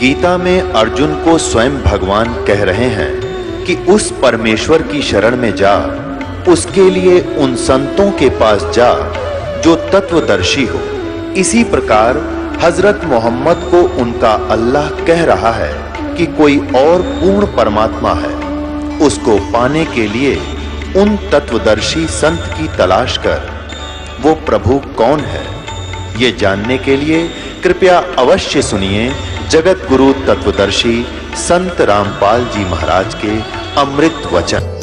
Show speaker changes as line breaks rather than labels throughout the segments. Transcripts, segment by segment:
गीता में अर्जुन को स्वयं भगवान कह रहे हैं कि उस परमेश्वर की शरण में जा, उसके लिए उन संतों के पास जा जो तत्वदर्शी हो। इसी प्रकार हजरत मोहम्मद को उनका अल्लाह कह रहा है कि कोई और पूर्ण परमात्मा है। उसको पाने के लिए उन तत्वदर्शी संत की तलाश कर। वो प्रभु कौन है, ये जानने के लिए कृपया अवश्य सुनिए जगत गुरु तत्वदर्शी संत रामपाल जी महाराज के अमृत वचन।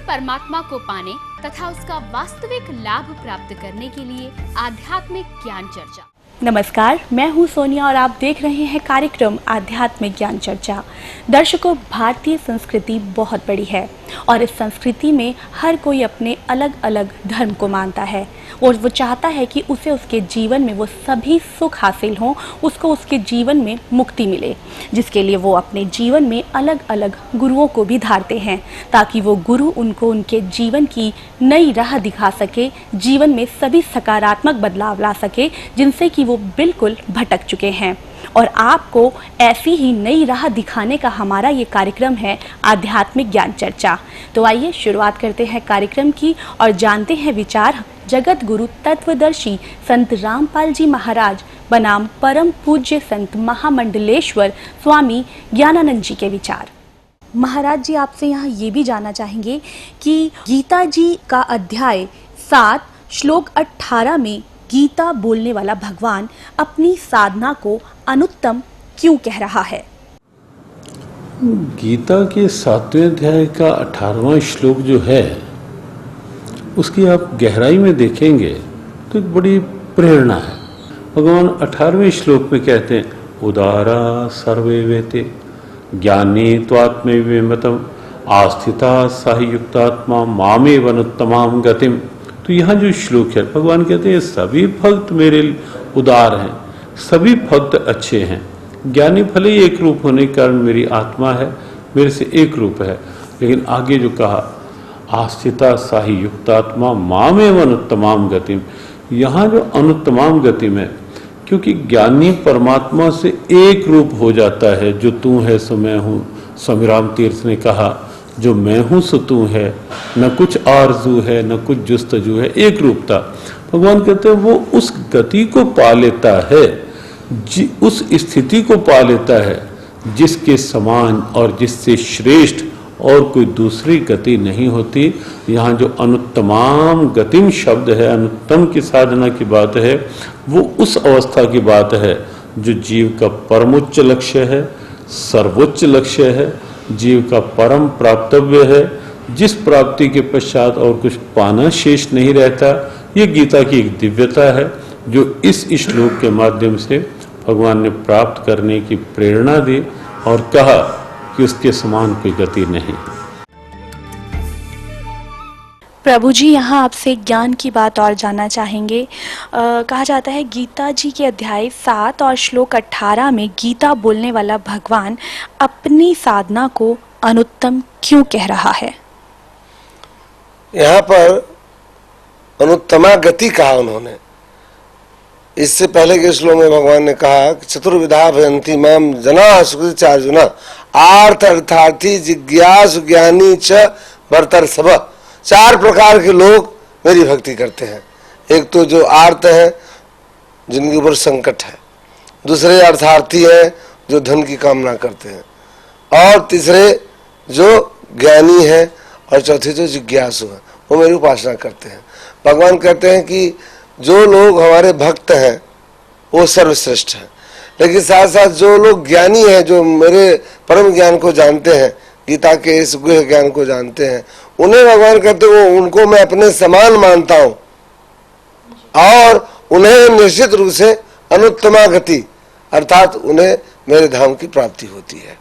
परमात्मा को पाने तथा उसका वास्तविक लाभ प्राप्त करने के लिए आध्यात्मिक ज्ञान चर्चा।
नमस्कार, मैं हूं सोनिया और आप देख रहे हैं कार्यक्रम आध्यात्मिक ज्ञान चर्चा। दर्शकों, भारतीय संस्कृति बहुत बड़ी है और इस संस्कृति में हर कोई अपने अलग अलग धर्म को मानता है और वो चाहता है कि उसे उसके जीवन में वो सभी सुख हासिल हों, उसको उसके जीवन में मुक्ति मिले, जिसके लिए वो अपने जीवन में अलग अलग गुरुओं को भी धारते हैं ताकि वो गुरु उनको उनके जीवन की नई राह दिखा सके, जीवन में सभी सकारात्मक बदलाव ला सके जिनसे कि वो बिल्कुल भटक चुके हैं। और आपको ऐसी ही नई राह दिखाने का हमारा ये कार्यक्रम है आध्यात्मिक ज्ञान चर्चा। तो आइए शुरुआत करते हैं कार्यक्रम की और जानते हैं विचार जगत गुरु तत्वदर्शी संत रामपाल जी महाराज बनाम परम पूज्य संत महामंडलेश्वर स्वामी ज्ञानानंद जी के विचार। महाराज जी, आपसे यहाँ ये भी जानना चाहेंगे कि गीता जी का अध्याय 7 श्लोक 18 में गीता बोलने वाला भगवान अपनी साधना को अनुत्तम क्यों कह रहा है?
गीता के 7वें अध्याय का 18वां श्लोक जो है उसकी आप गहराई में देखेंगे तो एक बड़ी प्रेरणा है। भगवान 18वें श्लोक में कहते हैं, उदारा सर्वे वेते ज्ञानी त्वात्मविमतम आस्थिता सायुक्तात्मा मामे वनुत्तमाम गतिम। तो यहाँ जो श्लोक है, भगवान कहते हैं सभी भक्त मेरे उदार हैं, सभी भक्त अच्छे हैं। ज्ञानी भले ही एक रूप होने के कारण मेरी आत्मा है, मेरे से एक रूप है, लेकिन आगे जो कहा आस्थिता साही युक्तात्मा मामेव अनुत्तमाम गतिम, यहाँ जो अनुत्तमाम गतिम है, क्योंकि ज्ञानी परमात्मा से एक रूप हो जाता है। जो तू है सो मैं हूँ, स्वामी राम तीर्थ ने कहा जो मैं हूँ सो तू है, न कुछ आरजू है न कुछ जुस्तजू है, एक रूपता। भगवान कहते हैं वो उस गति को पा लेता है, उस स्थिति को पा लेता है जिसके समान और जिससे श्रेष्ठ और कोई दूसरी गति नहीं होती। यहाँ जो अनुत्तमाम गतिम शब्द है, अनुत्तम की साधना की बात है, वो उस अवस्था की बात है जो जीव का परमोच्च लक्ष्य है, सर्वोच्च लक्ष्य है, जीव का परम प्राप्तव्य है, जिस प्राप्ति के पश्चात और कुछ पाना शेष नहीं रहता। ये गीता की एक दिव्यता है जो इस श्लोक के माध्यम से भगवान ने प्राप्त करने की प्रेरणा दी और कहा कि उसके समान कोई गति नहीं।
प्रभु जी, यहाँ आपसे ज्ञान की बात और जानना चाहेंगे। कहा जाता है गीता जी के अध्याय 7 और श्लोक 18 में गीता बोलने वाला भगवान अपनी साधना को अनुत्तम क्यों कह रहा है?
यहाँ पर अनुत्तमा गति कहा उन्होंने। इससे पहले के श्लोक में भगवान ने कहा चतुर्विधा भयंती माम जना सुकृति अर्जुना आर्थ अर्थार्थी जिज्ञासु ज्ञानी च भरतर सब। 4 प्रकार के लोग मेरी भक्ति करते हैं। एक तो जो आर्त है, जिनके ऊपर संकट है, दूसरे अर्थार्थी हैं जो धन की कामना करते हैं, और तीसरे जो ज्ञानी है, और चौथे जो जिज्ञासु है वो मेरी उपासना करते हैं। भगवान कहते हैं कि जो लोग हमारे भक्त हैं वो सर्वश्रेष्ठ हैं, लेकिन साथ साथ जो लोग ज्ञानी हैं, जो मेरे परम ज्ञान को जानते हैं, गीता के इस गुह्य ज्ञान को जानते हैं, उन्हें भगवान कहते हैं वो उनको मैं अपने समान मानता हूं, और उन्हें निश्चित रूप से अनुत्तमा गति अर्थात उन्हें मेरे धाम की प्राप्ति होती है।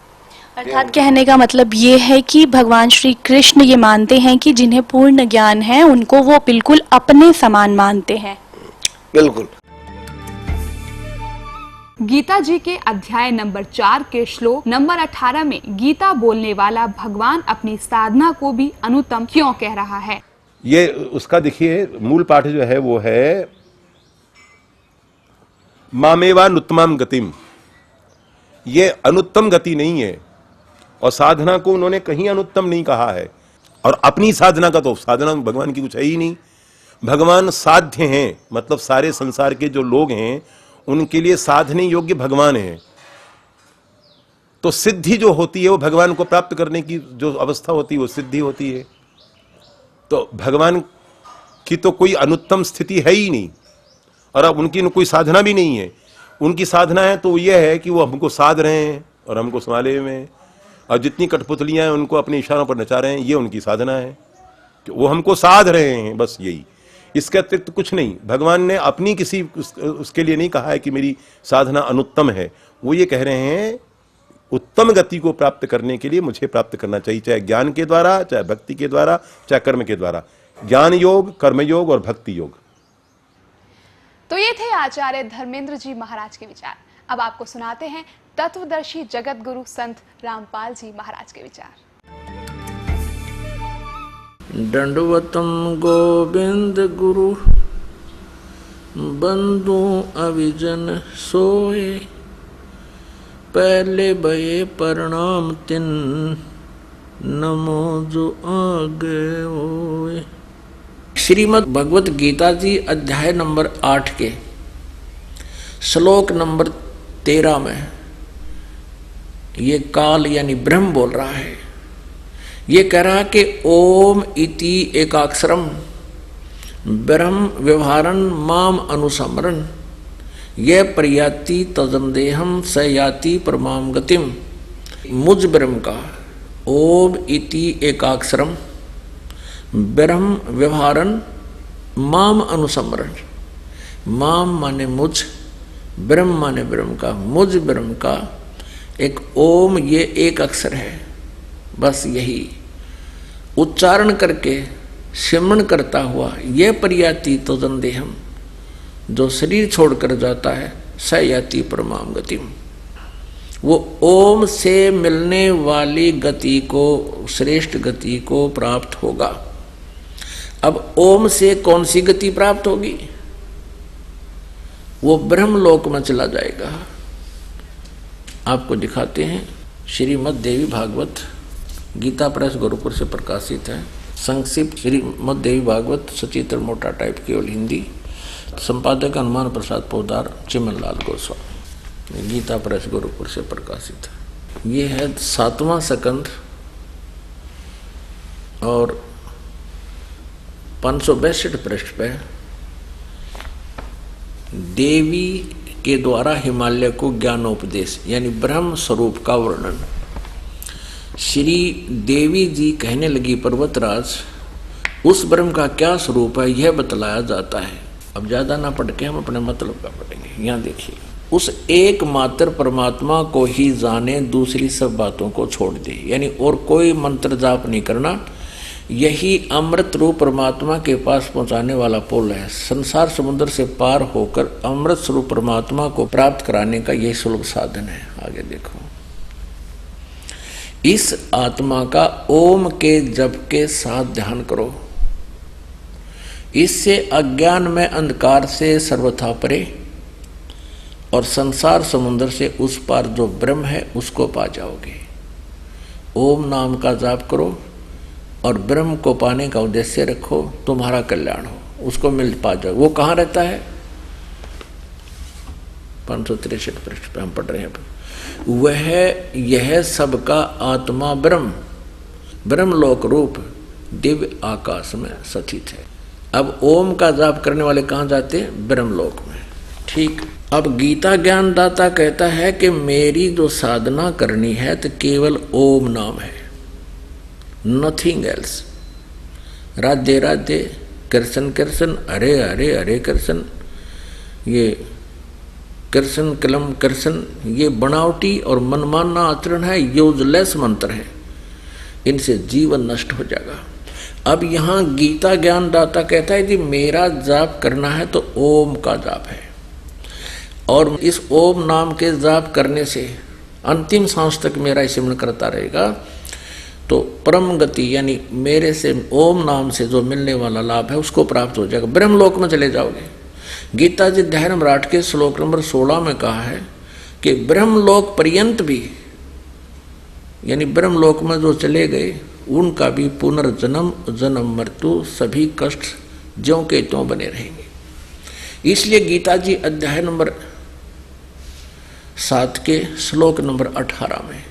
अर्थात कहने का मतलब ये है कि भगवान श्री कृष्ण ये मानते हैं कि जिन्हें पूर्ण ज्ञान है उनको वो बिल्कुल अपने समान मानते हैं।
बिल्कुल।
गीता जी के अध्याय नंबर 4 के श्लोक नंबर 18 में गीता बोलने वाला भगवान अपनी साधना को भी अनुत्तम क्यों कह रहा है?
ये उसका देखिए मूल पाठ जो है वो है मामेवानुत्तमं गतिम। ये अनुत्तम गति नहीं है, और साधना को उन्होंने कहीं अनुत्तम नहीं कहा है। और अपनी साधना का तो साधना भगवान की कुछ है ही नहीं। भगवान साध्य हैं, मतलब सारे संसार के जो लोग हैं उनके लिए साधने योग्य भगवान है। तो सिद्धि जो होती है वो भगवान को प्राप्त करने की जो अवस्था होती है वो सिद्धि होती है। तो भगवान की तो कोई अनुत्तम स्थिति है ही नहीं, और अब उनकी कोई साधना भी नहीं है। उनकी साधना है तो यह है कि वो हमको साध रहे हैं और हमको संभाले हुए हैं, और जितनी कठपुतलियां हैं उनको अपने इशारों पर नचा रहे हैं, ये उनकी साधना है कि वो हमको साध रहे हैं, बस यही। इसके अतिरिक्त कुछ नहीं। भगवान ने अपनी किसी उसके लिए नहीं कहा है कि मेरी साधना अनुत्तम है। वो ये कह रहे हैं उत्तम गति को प्राप्त करने के लिए मुझे प्राप्त करना चाहिए, चाहे ज्ञान के द्वारा, चाहे भक्ति के द्वारा, चाहे कर्म के द्वारा। ज्ञान योग, कर्म योग और भक्ति योग।
तो ये थे आचार्य धर्मेंद्र जी महाराज के विचार। अब आपको सुनाते हैं तत्वदर्शी जगत गुरु संत रामपाल जी महाराज के विचार।
दंडवतम गोविंद गुरु बंधु अविजन सोए, पहले भये प्रणाम तिन नमो जो आगे होए। श्रीमद् भगवत गीता जी अध्याय नंबर 8 के श्लोक नंबर 13 में ये काल यानी ब्रह्म बोल रहा है। ये कह रहा कि ओम इति एकाक्षरम ब्रह्म व्यवहारन माम अनुसमरन ये प्रयाति तजमदेहम स याति परमाम गतिम। मुझ ब्रह्म का ओम इति एकाक्षरम ब्रह्म व्यवहारन माम अनुसमरन। माम माने मुझ, ब्रह्म माने ब्रह्म का, मुझ ब्रह्म का एक ओम ये एक अक्षर है, बस यही उच्चारण करके सिमरण करता हुआ ये प्रयाति तो जंदेहम जो शरीर छोड़कर जाता है स याति परमाम गतिम। वो ओम से मिलने वाली गति को, श्रेष्ठ गति को प्राप्त होगा। अब ओम से कौन सी गति प्राप्त होगी? वो ब्रह्मलोक में चला जाएगा। आपको दिखाते हैं श्रीमद् देवी भागवत, गीता प्रेस गोरखपुर से प्रकाशित है। संक्षिप्त श्रीमद् देवी भागवत सचित्र मोटा टाइप केवल हिंदी, संपादक हनुमान प्रसाद पोदार, चिमन लाल गोस्वामी, गीता प्रेस गोरखपुर से प्रकाशित है। ये है 7वां स्कंद और 562 पृष्ठ पे देवी के द्वारा हिमालय को ज्ञानोपदेश यानी ब्रह्म स्वरूप का वर्णन। श्री देवी जी कहने लगी, पर्वतराज उस ब्रह्म का क्या स्वरूप है यह बतलाया जाता है। अब ज्यादा ना पढ़ के हम अपने मतलब का पढ़ेंगे। यहाँ देखिए, उस एकमात्र परमात्मा को ही जाने, दूसरी सब बातों को छोड़ दे, यानी और कोई मंत्र जाप नहीं करना। यही अमृत रूप परमात्मा के पास पहुंचाने वाला पुल है। संसार समुद्र से पार होकर अमृत स्वरूप परमात्मा को प्राप्त कराने का यही सुलभ साधन है। आगे देखो, इस आत्मा का ओम के जप के साथ ध्यान करो। इससे अज्ञान में अंधकार से सर्वथा परे और संसार समुद्र से उस पार जो ब्रह्म है उसको पा जाओगे। ओम नाम का जाप करो और ब्रह्म को पाने का उद्देश्य रखो, तुम्हारा कल्याण हो, उसको मिल पा जाओ। वो कहाँ रहता है? 563 पृष्ठ पे हम पढ़ रहे हैं। वह यह सबका आत्मा ब्रह्म, ब्रह्मलोक रूप दिव्य आकाश में स्थित है। अब ओम का जाप करने वाले कहाँ जाते हैं? ब्रह्मलोक में। ठीक। अब गीता ज्ञान दाता कहता है कि मेरी जो साधना करनी है तो केवल ओम नाम है, नथिंग एल्स। राधे राधे, कृष्ण कृष्ण, हरे हरे, हरे कृष्ण, ये कृष्ण कलम कृष्ण, ये बनावटी और मनमाना आचरण है, यूजलेस मंत्र है, इनसे जीवन नष्ट हो जाएगा। अब यहाँ गीता ज्ञान दाता कहता है कि मेरा जाप करना है तो ओम का जाप है, और इस ओम नाम के जाप करने से अंतिम सांस तक मेरा सिमरण करता रहेगा तो परम गति यानी मेरे से ओम नाम से जो मिलने वाला लाभ है उसको प्राप्त हो जाएगा, ब्रह्मलोक में चले जाओगे। गीता जी अध्याय नंबर 8 के श्लोक नंबर 16 में कहा है कि ब्रह्मलोक पर्यंत भी यानी ब्रह्मलोक में जो चले गए उनका भी पुनर्जन्म जन्म मृत्यु सभी कष्ट ज्यों के त्यों बने रहेंगे। इसलिए गीता जी अध्याय नंबर 7 के श्लोक नंबर 18 में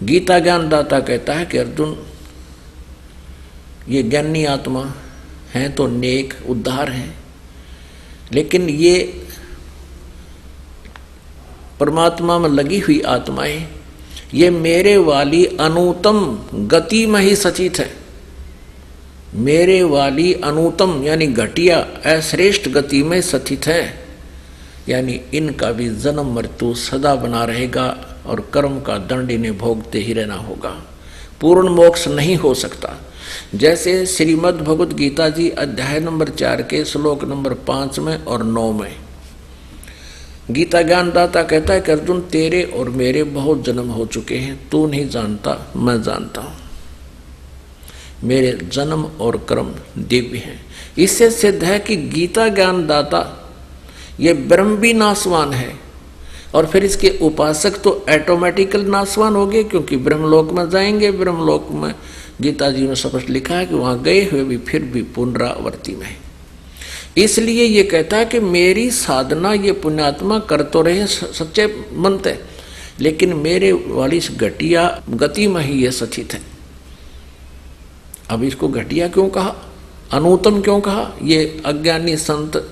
गीता ज्ञान दाता कहता है कि अर्जुन, ये ज्ञानी आत्मा हैं तो नेक उद्धार हैं, लेकिन ये परमात्मा में लगी हुई आत्माएं ये मेरे वाली अनुत्तम गति में ही सचित है। मेरे वाली अनुत्तम यानी घटिया अश्रेष्ठ गति में स्थित है, यानी इनका भी जन्म मृत्यु सदा बना रहेगा और कर्म का दंड इन्हें भोगते ही रहना होगा, पूर्ण मोक्ष नहीं हो सकता। जैसे श्रीमद् भगवत गीता जी अध्याय नंबर 4 के श्लोक नंबर 5 में और 9 में गीता ज्ञान दाता कहता है कि अर्जुन, तेरे और मेरे बहुत जन्म हो चुके हैं, तू नहीं जानता, मैं जानता हूं। मेरे जन्म और कर्म दिव्य हैं। इससे सिद्ध है कि गीता ज्ञान दाता ये ब्रह्म भी नाशवान है और फिर इसके उपासक तो ऑटोमेटिकल नाशवान हो गए, क्योंकि ब्रह्मलोक में जाएंगे। ब्रह्मलोक में गीता जी में स्पष्ट लिखा है कि वहां गए हुए भी फिर भी पुनरावर्ती में। इसलिए ये कहता है कि मेरी साधना ये पुण्यात्मा कर तो रहे सच्चे मन से, लेकिन मेरे वाली इस घटिया गति में ही ये सचित है। अब इसको घटिया क्यों कहा, अनुत्तम क्यों कहा? ये अज्ञानी संत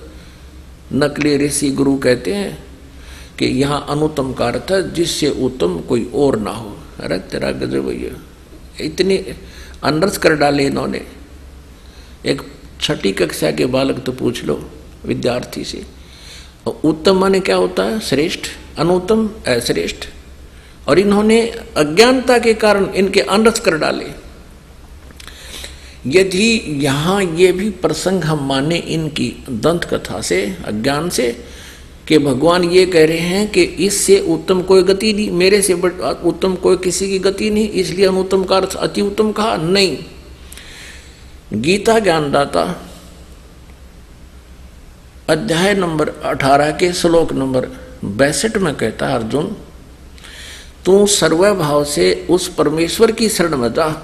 नकली ऋषि गुरु कहते हैं कि यहाँ अनुत्तम का अर्थ है जिससे उत्तम कोई और ना हो। अरे तेरा गजब भैया, इतनी अनर्स कर डाले इन्होंने। एक 6ठी कक्षा के बालक तो पूछ लो विद्यार्थी से, उत्तम माने क्या होता है? श्रेष्ठ। अनुत्तम अश्रेष्ठ। और इन्होंने अज्ञानता के कारण इनके अनर्स कर डाले। यदि यहाँ ये भी प्रसंग हम माने इनकी दंत कथा से, अज्ञान से, कि भगवान ये कह रहे हैं कि इससे उत्तम कोई गति नहीं, मेरे से उत्तम कोई किसी की गति नहीं, इसलिए अनुत्तम का अर्थ अति उत्तम कहा नहीं। गीता ज्ञानदाता अध्याय नंबर 18 के श्लोक नंबर 62 में कहता है, अर्जुन तू सर्वभाव से उस परमेश्वर की शरण में जा,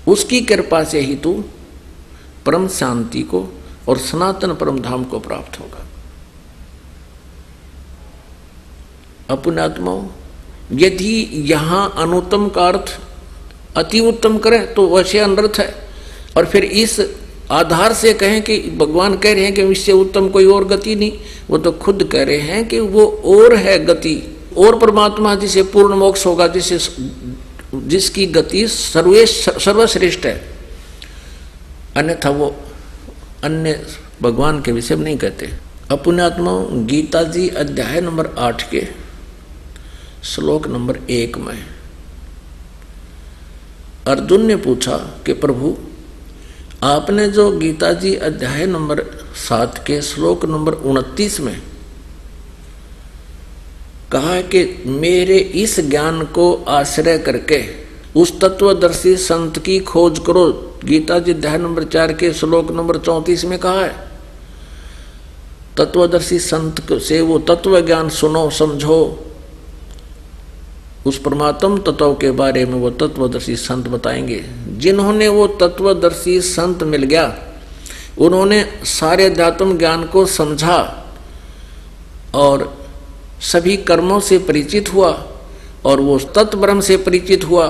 उसकी कृपा से ही तू परम शांति को और सनातन परम धाम को प्राप्त होगा। अपनात्माओं, यदि यहाँ अनुत्तम का अर्थ अति उत्तम करें तो वैसे अनर्थ है, और फिर इस आधार से कहें कि भगवान कह रहे हैं कि इससे उत्तम कोई और गति नहीं, वो तो खुद कह रहे हैं कि वो और है गति, और परमात्मा जिसे पूर्ण मोक्ष होगा, जिसकी गति सर्वश्रेष्ठ है। अन्यथा वो अन्य भगवान के विषय में नहीं कहते। अपनात्माओं, गीता जी अध्याय नंबर 8 के श्लोक नंबर 1 में अर्जुन ने पूछा कि प्रभु, आपने जो गीता जी अध्याय नंबर 7 के श्लोक नंबर 29 में कहा कि मेरे इस ज्ञान को आश्रय करके उस तत्वदर्शी संत की खोज करो, गीता जी अध्याय नंबर 4 के श्लोक नंबर 34 में कहा है। तत्वदर्शी संत से वो तत्व ज्ञान सुनो, समझो, उस परमात्म तत्व के बारे में वो तत्वदर्शी संत बताएंगे। जिन्होंने वो तत्वदर्शी संत मिल गया, उन्होंने सारे अध्यात्म ज्ञान को समझा और सभी कर्मों से परिचित हुआ और वो तत्व ब्रह्म से परिचित हुआ,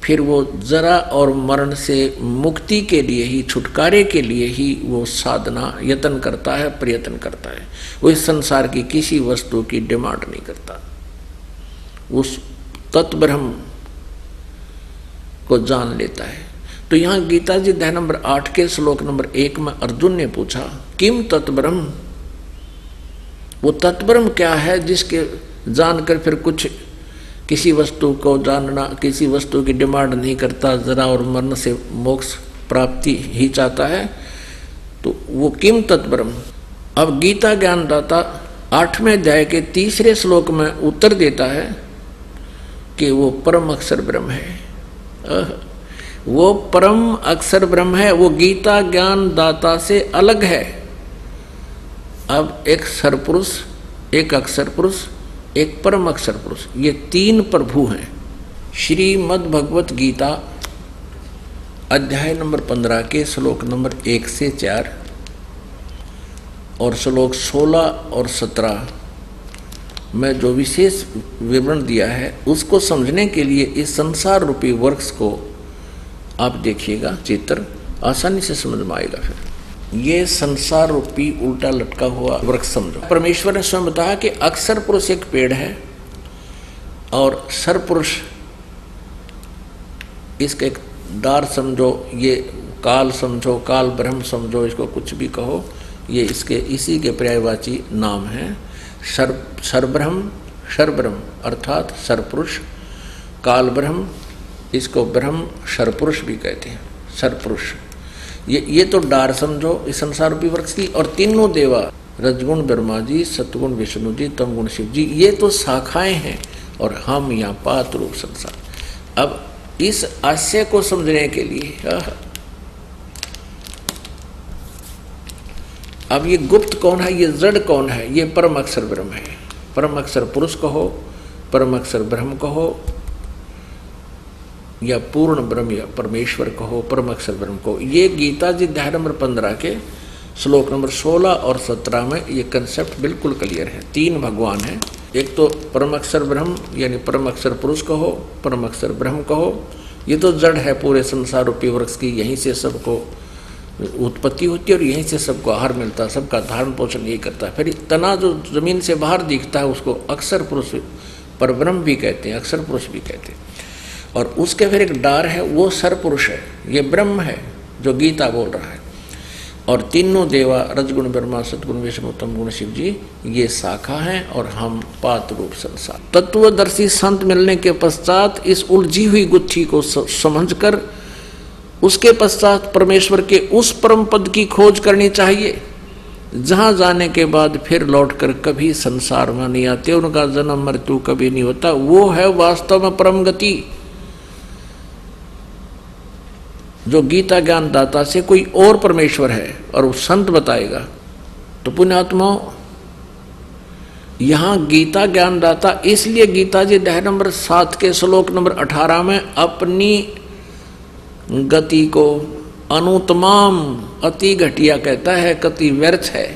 फिर वो जरा और मरण से मुक्ति के लिए ही, छुटकारे के लिए ही वो साधना यत्न करता है, प्रयत्न करता है। वो इस संसार की किसी वस्तु की डिमांड नहीं करता, उस तत्व ब्रह्म को जान लेता है। तो यहाँ गीता जी अध्याय नंबर 8 के श्लोक नंबर 1 में अर्जुन ने पूछा किम तत्व ब्रह्म, वो तत्व ब्रह्म क्या है जिसके जानकर फिर कुछ किसी वस्तु को जानना, किसी वस्तु की डिमांड नहीं करता, जरा और मरण से मोक्ष प्राप्ति ही चाहता है, तो वो किम तत्व ब्रह्म। अब गीता ज्ञानदाता 8वें अध्याय के 3रे श्लोक में उत्तर देता है कि वो परम अक्षर ब्रह्म है। वो परम अक्षर ब्रह्म है, वो गीता ज्ञान दाता से अलग है। अब एक सरपुरुष, एक अक्षर पुरुष, एक परम अक्षर पुरुष, ये 3 प्रभु हैं। श्रीमद् भगवत गीता अध्याय नंबर 15 के श्लोक नंबर 1 से 4 और श्लोक 16 और 17 में जो विशेष विवरण दिया है, उसको समझने के लिए इस संसार रूपी वृक्ष को आप देखिएगा, चित्र आसानी से समझ में आएगा। फिर ये संसार रूपी उल्टा लटका हुआ वृक्ष समझो। परमेश्वर ने स्वयं बताया कि अक्षर पुरुष एक पेड़ है और सरपुरुष इसका एक डार समझो, ये काल समझो, काल ब्रह्म समझो, इसको कुछ भी कहो, ये इसके इसी के पर्यायवाची नाम है। सरब्रह्म, सरब्रह्म अर्थात सरपुरुष, काल ब्रह्म, इसको ब्रह्म सरपुरुष भी कहते हैं, सरपुरुष। ये तो डार समझो इस संसार रूपी वृक्ष की। और तीनों देवा, रजगुण ब्रह्मा जी, सतगुण विष्णु जी, तमगुण शिव जी, ये तो शाखाएं हैं और हम यहाँ पात रूप संसार। अब इस आशय को समझने के लिए अब ये गुप्त कौन है, ये जड़ कौन है, ये परम अक्षर ब्रह्म है। परम अक्षर पुरुष कहो, परम अक्षर ब्रह्म कहो, या पूर्ण ब्रह्म या परमेश्वर कहो, परम अक्षर ब्रह्म कहो। ये गीता जी अध्याय नंबर 15 के श्लोक नंबर 16 और 17 में ये कंसेप्ट बिल्कुल क्लियर है। 3 भगवान हैं, एक तो परम अक्षर ब्रह्म यानी परम अक्षर पुरुष कहो, परम अक्षर ब्रह्म कहो। ये तो जड़ है पूरे संसार रूपी वृक्ष की, यहीं से सबको उत्पत्ति होती है और यहीं से सबको आहार मिलता है, सबका धारण पोषण यही करता है। फिर तना जो जमीन से बाहर दिखता है उसको अक्षर पुरुष पर ब्रह्म भी कहते हैं, अक्षर पुरुष भी कहते हैं। और उसके फिर एक डार है, वो सरपुरुष है, ये ब्रह्म है जो गीता बोल रहा है। और तीनों देवा, रजगुण ब्रह्मा, सतगुण विष्णु, तमगुण शिव जी, ये शाखा हैं और हम पात रूप संसार। तत्वदर्शी संत मिलने के पश्चात इस उलझी हुई गुत्थी को समझकर उसके पश्चात परमेश्वर के उस परम पद की खोज करनी चाहिए जहां जाने के बाद फिर लौटकर कभी संसार में नहीं आते, उनका जन्म मृत्यु कभी नहीं होता। वो है वास्तव में परम गति, जो गीता ज्ञान दाता से कोई और परमेश्वर है और वो संत बताएगा। तो पुण्यात्माओं, यहां गीता ज्ञान दाता इसलिए गीता जी अध्याय नंबर 7 के श्लोक नंबर 18 में अपनी गति को अनुतमाम, अति घटिया कहता है, कति व्यर्थ है,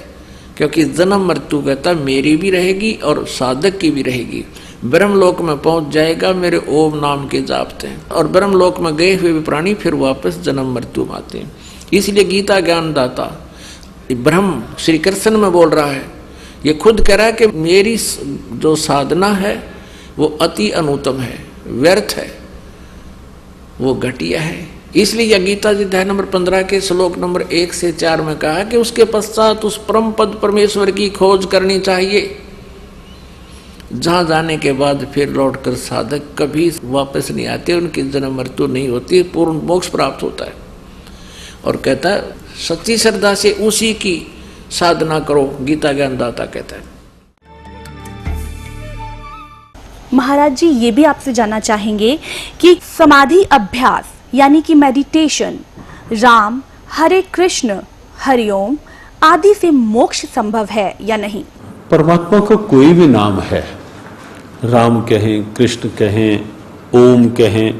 क्योंकि जन्म मृत्यु कहता मेरी भी रहेगी और साधक की भी रहेगी। ब्रह्मलोक में पहुंच जाएगा मेरे ओम नाम के जापते हैं, और ब्रह्मलोक में गए हुए भी प्राणी फिर वापस जन्म मृत्यु में आते हैं। इसलिए गीता ज्ञान दाता ब्रह्म श्री कृष्ण में बोल रहा है, ये खुद कह रहा है कि मेरी जो साधना है वो अति अनुत्तम है, व्यर्थ है, वो घटिया है। इसलिए यह गीता जी अध्याय नंबर 15 के श्लोक नंबर 1 से 4 में कहा कि उसके पश्चात उस परम पद परमेश्वर की खोज करनी चाहिए, जहां जाने के बाद फिर लौटकर साधक कभी वापस नहीं आते, उनकी जन्म मृत्यु नहीं होती, पूर्ण मोक्ष प्राप्त होता है। और कहता है सच्ची श्रद्धा से उसी की साधना करो, गीता ज्ञान दाता कहता है।
महाराज जी, ये भी आपसे जानना चाहेंगे कि समाधि अभ्यास यानी कि मेडिटेशन, राम, हरे कृष्ण, हरिओम आदि से मोक्ष संभव है या नहीं?
परमात्मा का कोई भी नाम है, राम कहें, कृष्ण कहें, ओम कहें,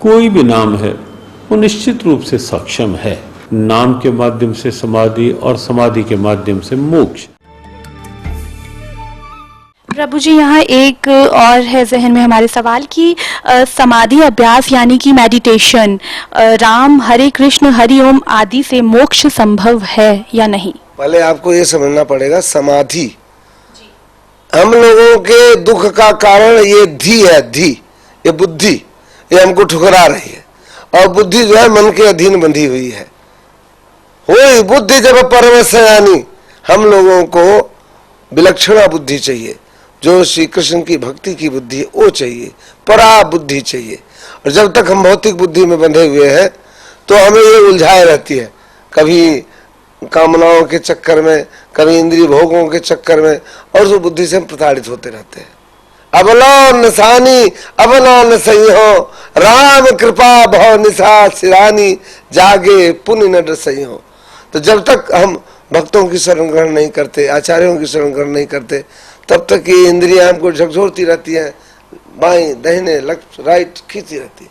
कोई भी नाम है, वो निश्चित रूप से सक्षम है नाम के माध्यम से समाधि और समाधि के माध्यम से मोक्ष।
प्रभु जी, यहाँ एक और है जहन में हमारे सवाल कि समाधि अभ्यास यानी कि मेडिटेशन, राम हरे कृष्ण हरि ओम आदि से मोक्ष संभव है या नहीं?
पहले आपको ये समझना पड़ेगा, समाधि हम लोगों के दुख का कारण ये धी है, धी, ये बुद्धि, ये हमको ठुकरा रही है। और बुद्धि जो है मन के अधीन बंधी हुई है। वही बुद्धि जब परमसयानी, हम लोगों को विलक्षणा बुद्धि चाहिए, जो श्री कृष्ण की भक्ति की बुद्धि है वो चाहिए, परा बुद्धि चाहिए। और जब तक हम भौतिक बुद्धि में बंधे हुए हैं तो हमें ये उलझाए रहती है, कभी कामनाओं के चक्कर में, कभी इंद्रिय भोगों के चक्कर में, और उस बुद्धि से हम प्रताड़ित होते रहते हैं। अबलो नसानी अबलो न सही हो, राम कृपा भव निशा सिरानी, जागे पुण्य न डर सही हो। तो जब तक हम भक्तों की शरण ग्रहण नहीं करते, आचार्यों की शरण ग्रहण नहीं करते, तब तक ये इंद्रियां हमको झकझोरती रहती हैं, बाएं दाहिने लेफ्ट राइट खींचती रहती।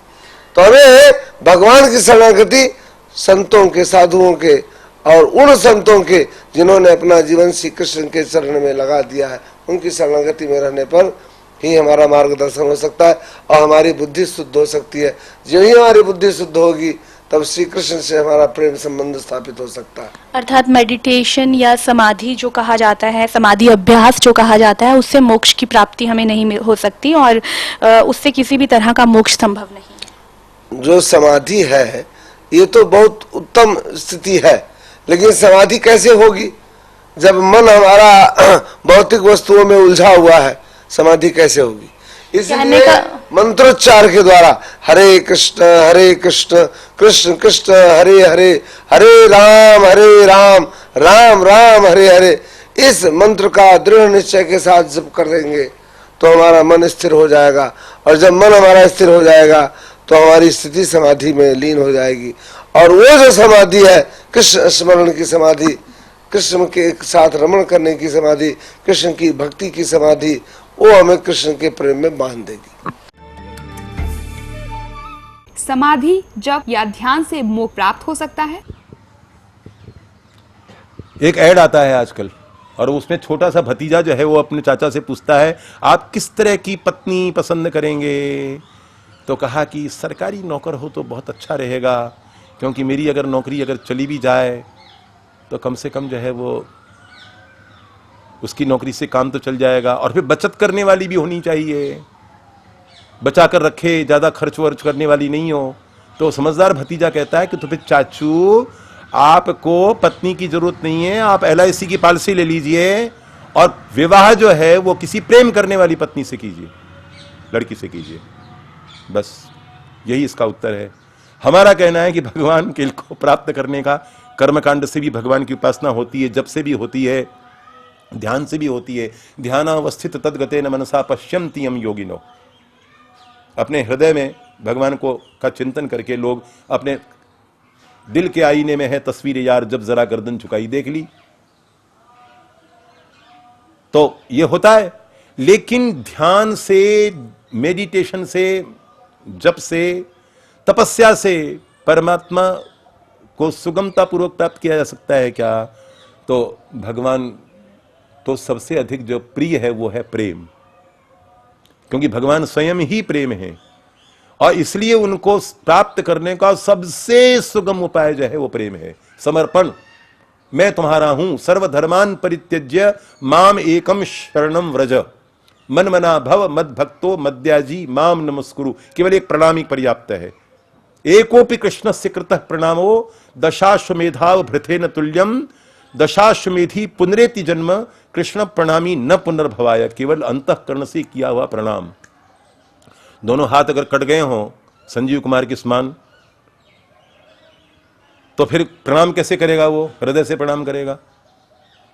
तो हमें भगवान की शरणागति, संतों के, साधुओं के, और उन संतों के जिन्होंने अपना जीवन श्री कृष्ण के चरण में लगा दिया है, उनकी शरणागति में रहने पर ही हमारा मार्गदर्शन हो सकता है और हमारी बुद्धि शुद्ध हो सकती है। जो ही हमारी बुद्धि शुद्ध होगी तब श्री कृष्ण से हमारा प्रेम संबंध स्थापित हो सकता है।
अर्थात मेडिटेशन या समाधि जो कहा जाता है, समाधि अभ्यास जो कहा जाता है, उससे मोक्ष की प्राप्ति हमें नहीं हो सकती और उससे किसी भी तरह का मोक्ष संभव नहीं।
जो समाधि है ये तो बहुत उत्तम स्थिति है, लेकिन समाधि कैसे होगी जब मन हमारा भौतिक वस्तुओं में उलझा हुआ है? समाधि कैसे होगी? इसलिए मंत्रोच्चार के द्वारा हरे कृष्ण कृष्ण कृष्ण हरे हरे, हरे राम राम राम हरे हरे, इस मंत्र का दृढ़ निश्चय के साथ जप कर देंगे तो हमारा मन स्थिर हो जाएगा। और जब मन हमारा स्थिर हो जाएगा तो हमारी स्थिति समाधि में लीन हो जाएगी। और वो जो समाधि है, कृष्ण स्मरण की समाधि, कृष्ण के साथ रमण करने की समाधि, कृष्ण की भक्ति की समाधि, वो हमें कृष्ण के प्रेम में बांध देगी।
समाधि, जप या ध्यान से मोक्ष प्राप्त हो सकता है?
एक ऐड आता है आजकल और उसमें छोटा सा भतीजा जो है वो अपने चाचा से पूछता है, आप किस तरह की पत्नी पसंद करेंगे? तो कहा कि सरकारी नौकर हो तो बहुत अच्छा रहेगा, क्योंकि मेरी अगर नौकरी अगर चली भी जाए तो कम से कम जो है वो उसकी नौकरी से काम तो चल जाएगा। और फिर बचत करने वाली भी होनी चाहिए, बचा कर रखे, ज्यादा खर्च वर्च करने वाली नहीं हो। तो समझदार भतीजा कहता है कि तो फिर चाचू आपको पत्नी की जरूरत नहीं है, आप LIC की पॉलिसी ले लीजिए और विवाह जो है वो किसी प्रेम करने वाली पत्नी से कीजिए, लड़की से कीजिए। बस यही इसका उत्तर है। हमारा कहना है कि भगवान के को प्राप्त करने का कर्मकांड से भी भगवान की उपासना होती है, जप से भी होती है, ध्यान से भी होती है। ध्यानावस्थित तद्गतेन मनसा पश्यन्ति यम योगिनो, अपने हृदय में भगवान को का चिंतन करके लोग अपने दिल के आईने में है तस्वीर यार, जब जरा गर्दन झुकाई देख ली, तो ये होता है। लेकिन ध्यान से, मेडिटेशन से, जप से, तपस्या से परमात्मा को सुगमता पूर्वक प्राप्त किया जा सकता है क्या? तो भगवान तो सबसे अधिक जो प्रिय है वो है प्रेम, क्योंकि भगवान स्वयं ही प्रेम है और इसलिए उनको प्राप्त करने का सबसे सुगम उपाय जो है वो प्रेम है, समर्पण। मैं तुम्हारा हूं, सर्वधर्मान परित्यज्य माम एकम शरणम व्रज, मन मना भव मद भक्तो मद्याजी माम नमस्कुरु। केवल एक प्रणाम ही पर्याप्त है। एकोपि कृष्णस्य कृतः प्रणामो दशाश्वमेधाव भृतेन तुल्यम, दशाश्वमेधी पुनरेति जन्म कृष्ण प्रणामी न पुनर्भवाय। केवल अंतःकरण से किया हुआ प्रणाम। दोनों हाथ अगर कट गए हों संजीव कुमार के समान, तो फिर प्रणाम कैसे करेगा? वो हृदय से प्रणाम करेगा।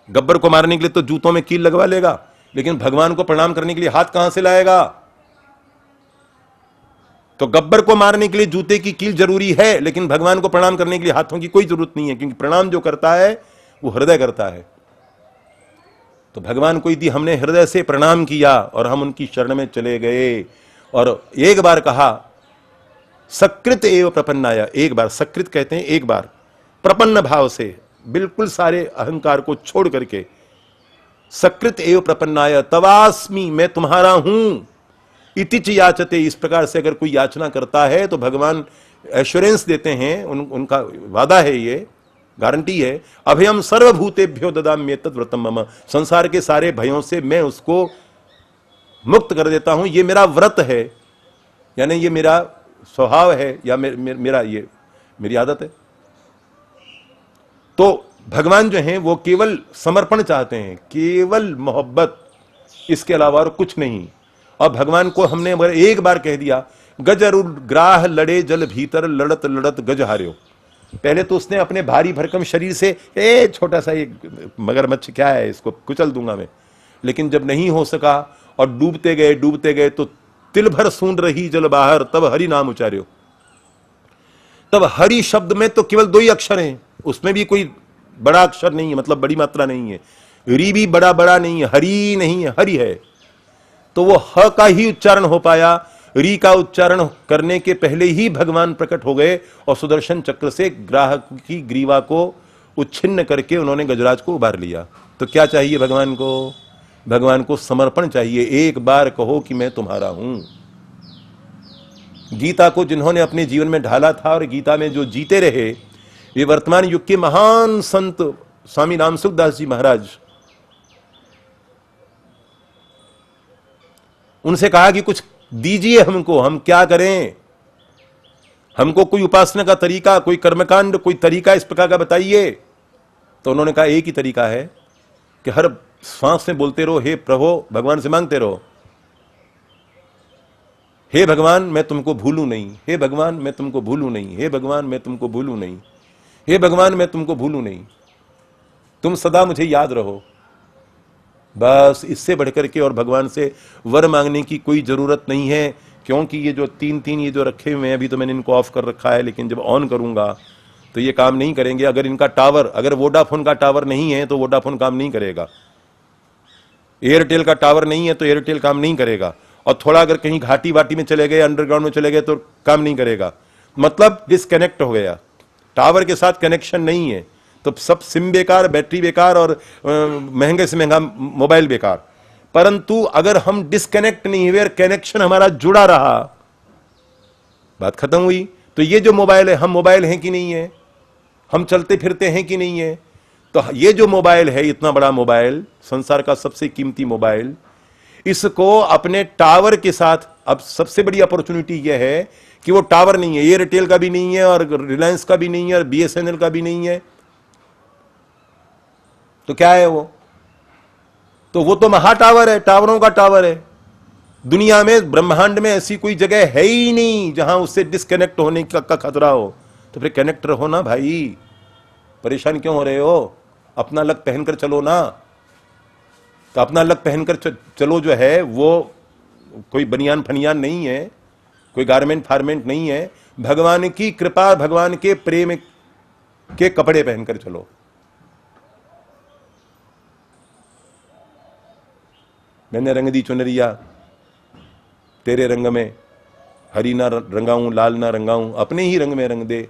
गब्बर को मारने के लिए तो जूतों में कील लगवा लेगा, लेकिन भगवान को प्रणाम करने के लिए हाथ कहां से लाएगा? तो गब्बर को मारने के लिए जूते की कील जरूरी है, लेकिन भगवान को प्रणाम करने के लिए हाथों की कोई जरूरत नहीं है, क्योंकि प्रणाम जो करता है वो हृदय करता है। तो भगवान को यदि हमने हृदय से प्रणाम किया और हम उनकी शरण में चले गए और एक बार कहा सकृत एव प्रपन्नाया, एक बार सकृत कहते हैं एक बार, प्रपन्न भाव से बिल्कुल सारे अहंकार को छोड़ करके सकृत एव प्रपन्नाय तवास्मि, मैं तुम्हारा हूं, इति च याचते, इस प्रकार से अगर कोई याचना करता है तो भगवान एश्योरेंस देते हैं, उनका वादा है, ये गारंटी है, अभयम सर्वभूतेभ्यो ददाम्येतद् व्रतम मम, संसार के सारे भयों से मैं उसको मुक्त कर देता हूं, ये मेरा व्रत है, यानी ये मेरा स्वभाव है, या मेरा ये मेरी आदत है। तो भगवान जो हैं वो केवल समर्पण चाहते हैं, केवल मोहब्बत, इसके अलावा और कुछ नहीं। और भगवान को हमने अगर एक बार कह दिया, गज अरुण ग्राह लड़े जल भीतर, लड़त लड़त गज हार्यो, पहले तो उसने अपने भारी भरकम शरीर से छोटा सा ये मगरमच्छ क्या है, इसको कुचल दूंगा मैं, लेकिन जब नहीं हो सका और डूबते गए तो तिल भर सूंड रही जल बाहर, तब हरि नाम उचार्यो। तब हरि शब्द में तो केवल 2 ही अक्षर हैं, उसमें भी कोई बड़ा अक्षर नहीं है, मतलब बड़ी मात्रा नहीं है, री भी बड़ा नहीं है, हरि नहीं है, हरि है। तो वो ह का ही उच्चारण हो पाया, री का उच्चारण करने के पहले ही भगवान प्रकट हो गए और सुदर्शन चक्र से ग्राहक की ग्रीवा को उच्छिन्न करके उन्होंने गजराज को उबार लिया। तो क्या चाहिए भगवान को? भगवान को समर्पण चाहिए, एक बार कहो कि मैं तुम्हारा हूं। गीता को जिन्होंने अपने जीवन में ढाला था और गीता में जो जीते रहे, वे वर्तमान युग के महान संत स्वामी रामसुखदास जी महाराज। उनसे कहा कि कुछ दीजिए हमको, हम क्या करें, हमको कोई उपासना का तरीका, कोई कर्मकांड, कोई तरीका इस प्रकार का बताइए। तो उन्होंने कहा एक ही तरीका है कि हर सांस में बोलते रहो, हे प्रभु, भगवान से मांगते रहो, हे भगवान मैं तुमको भूलूं नहीं, हे भगवान मैं तुमको भूलूं नहीं, हे भगवान मैं तुमको भूलूं नहीं, हे भगवान मैं तुमको भूलूं नहीं, तुम सदा मुझे याद रहो। बस इससे बढ़कर के और भगवान से वर मांगने की कोई जरूरत नहीं है, क्योंकि ये जो तीन ये जो रखे हुए हैं, अभी तो मैंने इनको ऑफ कर रखा है, लेकिन जब ऑन करूंगा तो ये काम नहीं करेंगे। अगर इनका टावर, अगर वोडाफोन का टावर नहीं है तो वोडाफोन काम नहीं करेगा, एयरटेल का टावर नहीं है तो एयरटेल काम नहीं करेगा, और थोड़ा अगर कहीं घाटी वाटी में चले गए, अंडरग्राउंड में चले गए तो काम नहीं करेगा, मतलब डिस्कनेक्ट हो गया, टावर के साथ कनेक्शन नहीं है, तो सब सिम बेकार, बैटरी बेकार और महंगे से महंगा मोबाइल बेकार। परंतु अगर हम डिस्कनेक्ट नहीं हुए, कनेक्शन हमारा जुड़ा रहा, बात खत्म हुई। तो ये जो मोबाइल है, हम मोबाइल हैं कि नहीं है, हम चलते फिरते हैं कि नहीं है, तो ये जो मोबाइल है, इतना बड़ा मोबाइल, संसार का सबसे कीमती मोबाइल, इसको अपने टावर के साथ, अब सबसे बड़ी अपॉर्चुनिटी यह है कि वो टावर नहीं है, एयरटेल का भी नहीं है और रिलायंस का भी नहीं है और बीएसएनएल का भी नहीं है, तो क्या है वो? तो वो तो महा टावर है, टावरों का टावर है। दुनिया में, ब्रह्मांड में ऐसी कोई जगह है ही नहीं जहां उससे डिस्कनेक्ट होने का खतरा हो। तो फिर कनेक्ट रहो ना भाई, परेशान क्यों हो रहे हो? अपना लक पहनकर चलो ना। तो अपना लक पहनकर चलो जो है वो कोई बनियान फनियान नहीं है, कोई गारमेंट फारमेंट नहीं है, भगवान की कृपा, भगवान के प्रेम के कपड़े पहनकर चलो। मैंने रंग दी चुनरिया तेरे रंग में, हरी ना रंगाऊं, लाल ना रंगाऊं, अपने ही रंग में रंग दे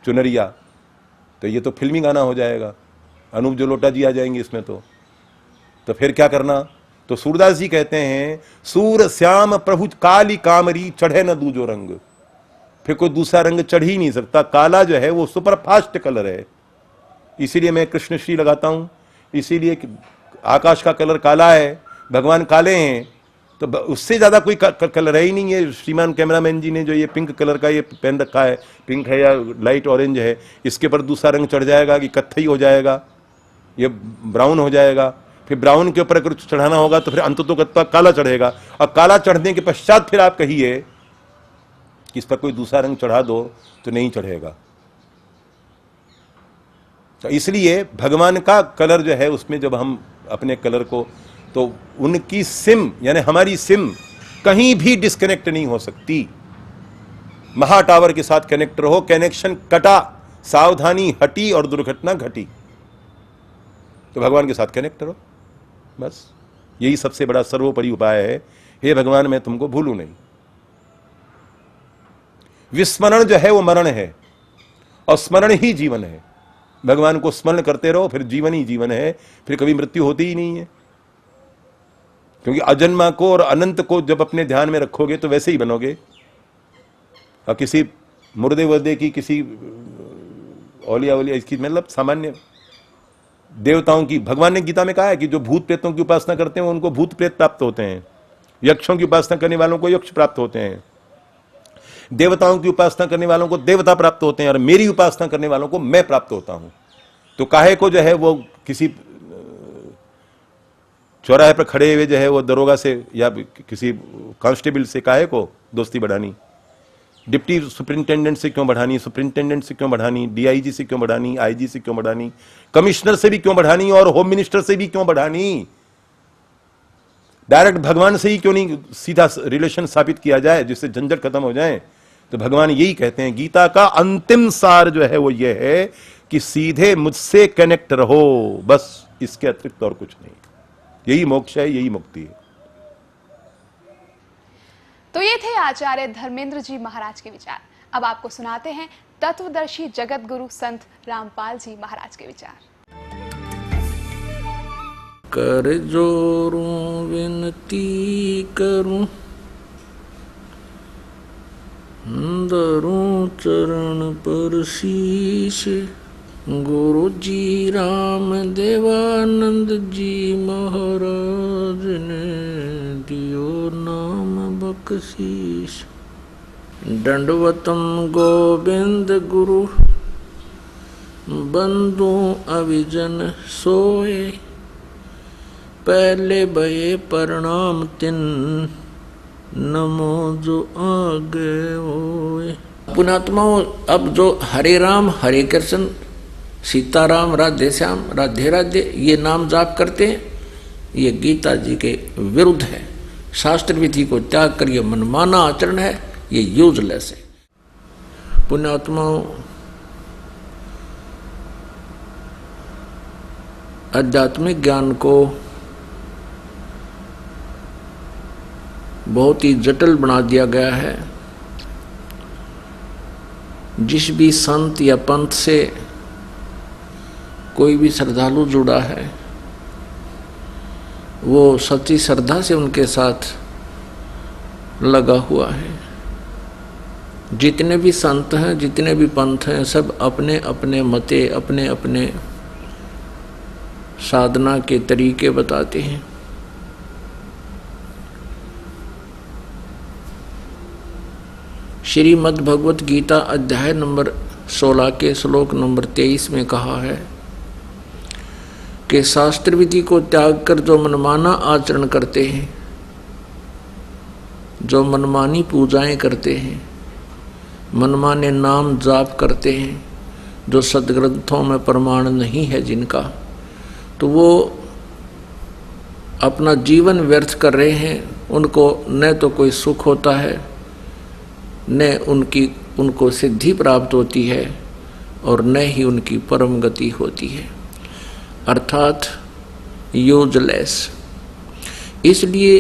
चुनरिया। तो ये तो फिल्मी गाना हो जाएगा, अनूप जलोटा जी आ जाएंगे इसमें। तो फिर क्या करना? तो सूरदास जी कहते हैं, सूर श्याम प्रभु काली कामरी, चढ़े न दूजो रंग। फिर कोई दूसरा रंग चढ़ ही नहीं सकता, काला जो है वो सुपरफास्ट कलर है। इसीलिए मैं कृष्णश्री लगाता हूं, इसीलिए आकाश का कलर काला है, भगवान काले हैं, तो उससे ज्यादा कोई कलर है ही नहीं है। श्रीमान कैमरामैन जी ने जो ये पिंक कलर का ये पहन रखा है, पिंक है या लाइट ऑरेंज है, इसके ऊपर दूसरा रंग चढ़ जाएगा कि कत्थई हो जाएगा, ये ब्राउन हो जाएगा। फिर ब्राउन के ऊपर अगर चढ़ाना होगा तो फिर अंततः काला चढ़ेगा, और काला चढ़ने के पश्चात फिर आप कहिए कि इस पर कोई दूसरा रंग चढ़ा दो तो नहीं चढ़ेगा। तो इसलिए भगवान का कलर जो है, उसमें जब हम अपने कलर को, तो उनकी सिम यानी हमारी सिम कहीं भी डिस्कनेक्ट नहीं हो सकती। महा टावर के साथ कनेक्ट रहो, कनेक्शन कटा, सावधानी हटी और दुर्घटना घटी, तो भगवान के साथ कनेक्ट रहो। बस यही सबसे बड़ा सर्वोपरि उपाय है। हे भगवान मैं तुमको भूलूं नहीं। विस्मरण जो है वो मरण है और स्मरण ही जीवन है। भगवान को स्मरण करते रहो, फिर जीवन ही जीवन है, फिर कभी मृत्यु होती ही नहीं है। क्योंकि अजन्मा को और अनंत को जब अपने ध्यान में रखोगे तो वैसे ही बनोगे। और किसी मुर्दे वर्दे की, किसी औलिया वलिया, इसकी मतलब सामान्य देवताओं की, भगवान ने गीता में कहा है कि जो भूत प्रेतों की उपासना करते हैं उनको भूत प्रेत प्राप्त होते हैं, यक्षों की उपासना करने वालों को यक्ष प्राप्त होते हैं, देवताओं की उपासना करने वालों को देवता प्राप्त होते हैं, और मेरी उपासना करने वालों को मैं प्राप्त होता हूं। तो काहे को जो है वो किसी चौराहे पर खड़े हुए जो है वो दरोगा से या किसी कांस्टेबल से काहे को दोस्ती बढ़ानी, डिप्टी सुपरिंटेंडेंट से क्यों बढ़ानी, सुपरिंटेंडेंट से क्यों बढ़ानी, डीआईजी से क्यों बढ़ानी, आईजी से क्यों बढ़ानी, कमिश्नर से भी क्यों बढ़ानी, और होम मिनिस्टर से भी क्यों बढ़ानी? डायरेक्ट भगवान से ही क्यों नहीं सीधा रिलेशन स्थापित किया जाए जिससे झंझट खत्म हो जाए? तो भगवान यही कहते हैं, गीता का अंतिम सार जो है वो ये है कि सीधे मुझसे कनेक्ट रहो, बस, इसके अतिरिक्त और कुछ नहीं। यही मोक्ष है, यही मुक्ति है।
तो ये थे आचार्य धर्मेंद्र जी महाराज के विचार। अब आपको सुनाते हैं तत्वदर्शी जगत गुरु संत रामपाल जी महाराज के विचार।
कर जोरूं विनती करूं, धरूं चरण पर शीश, गुरु जी राम देवानंद जी महाराज ने दियो नाम बख्शीश। दंडवतम गोविंद गुरु, बंधु अविजन सोए, पहले भये प्रणाम तिन, नमो जो आगे होए। पुणात्माओं, अब जो हरे राम हरे कृष्ण, सीताराम राधे श्याम राधे राधे ये नाम जाप करते हैं, ये गीता जी के विरुद्ध है। शास्त्र विधि को त्याग कर ये मनमाना आचरण है, ये यूजलेस है। पुण्यात्माओं, आध्यात्मिक ज्ञान को बहुत ही जटिल बना दिया गया है। जिस भी संत या पंथ से कोई भी श्रद्धालु जुड़ा है, वो सच्ची श्रद्धा से उनके साथ लगा हुआ है। जितने भी संत हैं, जितने भी पंथ हैं, सब अपने अपने मते, अपने अपने साधना के तरीके बताते हैं। श्रीमद् भगवत गीता अध्याय नंबर 16 के श्लोक नंबर 23 में कहा है कि शास्त्र विधि को त्याग कर जो मनमाना आचरण करते हैं, जो मनमानी पूजाएं करते हैं, मनमाने नाम जाप करते हैं, जो सदग्रंथों में प्रमाण नहीं है जिनका, तो वो अपना जीवन व्यर्थ कर रहे हैं। उनको न तो कोई सुख होता है, न उनको सिद्धि प्राप्त होती है, और न ही उनकी परम गति होती है, अर्थात यूजलेस। इसलिए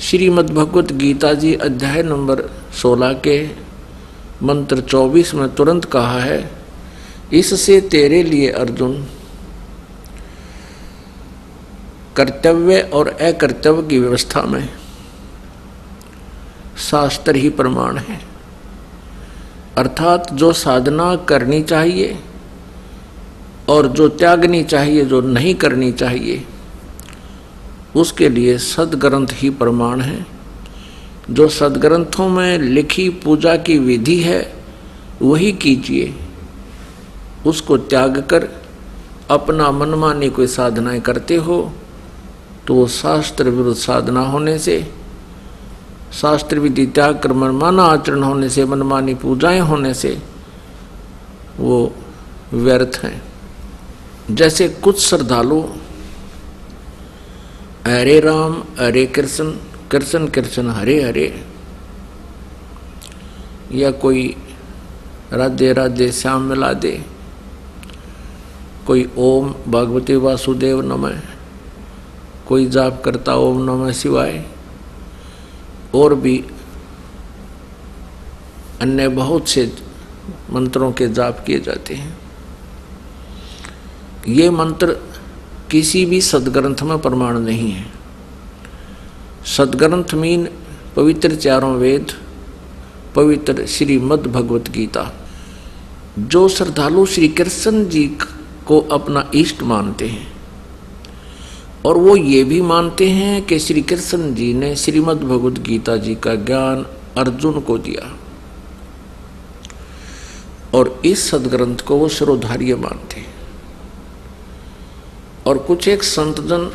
श्रीमद् भगवत गीता जी अध्याय नंबर 16 के मंत्र 24 में तुरंत कहा है, इससे तेरे लिए अर्जुन कर्तव्य और अकर्तव्य की व्यवस्था में शास्त्र ही प्रमाण है। अर्थात जो साधना करनी चाहिए और जो त्यागनी चाहिए, जो नहीं करनी चाहिए, उसके लिए सदग्रंथ ही प्रमाण है। जो सदग्रंथों में लिखी पूजा की विधि है वही कीजिए। उसको त्याग कर अपना मनमानी कोई साधनाएं करते हो तो वो शास्त्र विरुद्ध साधना होने से, शास्त्र विधि त्याग कर मनमाना आचरण होने से, मनमानी पूजाएं होने से वो व्यर्थ हैं। जैसे कुछ श्रद्धालु हरे राम हरे कृष्ण, कृष्ण कृष्ण हरे हरे, या कोई राधे राधे श्याम मिला दे, कोई ओम भगवते वासुदेव नमः, कोई जाप करता ओम नमः शिवाय, और भी अन्य बहुत से मंत्रों के जाप किए जाते हैं। ये मंत्र किसी भी सदग्रंथ में प्रमाण नहीं है। सदग्रंथ मीन पवित्र चारों वेद, पवित्र श्रीमद् भगवत गीता। जो श्रद्धालु श्री कृष्ण जी को अपना इष्ट मानते हैं और वो ये भी मानते हैं कि श्री कृष्ण जी ने श्रीमद् भगवत गीता जी का ज्ञान अर्जुन को दिया और इस सदग्रंथ को वो सर्वधार्य मानते हैं। और कुछ एक संतजन,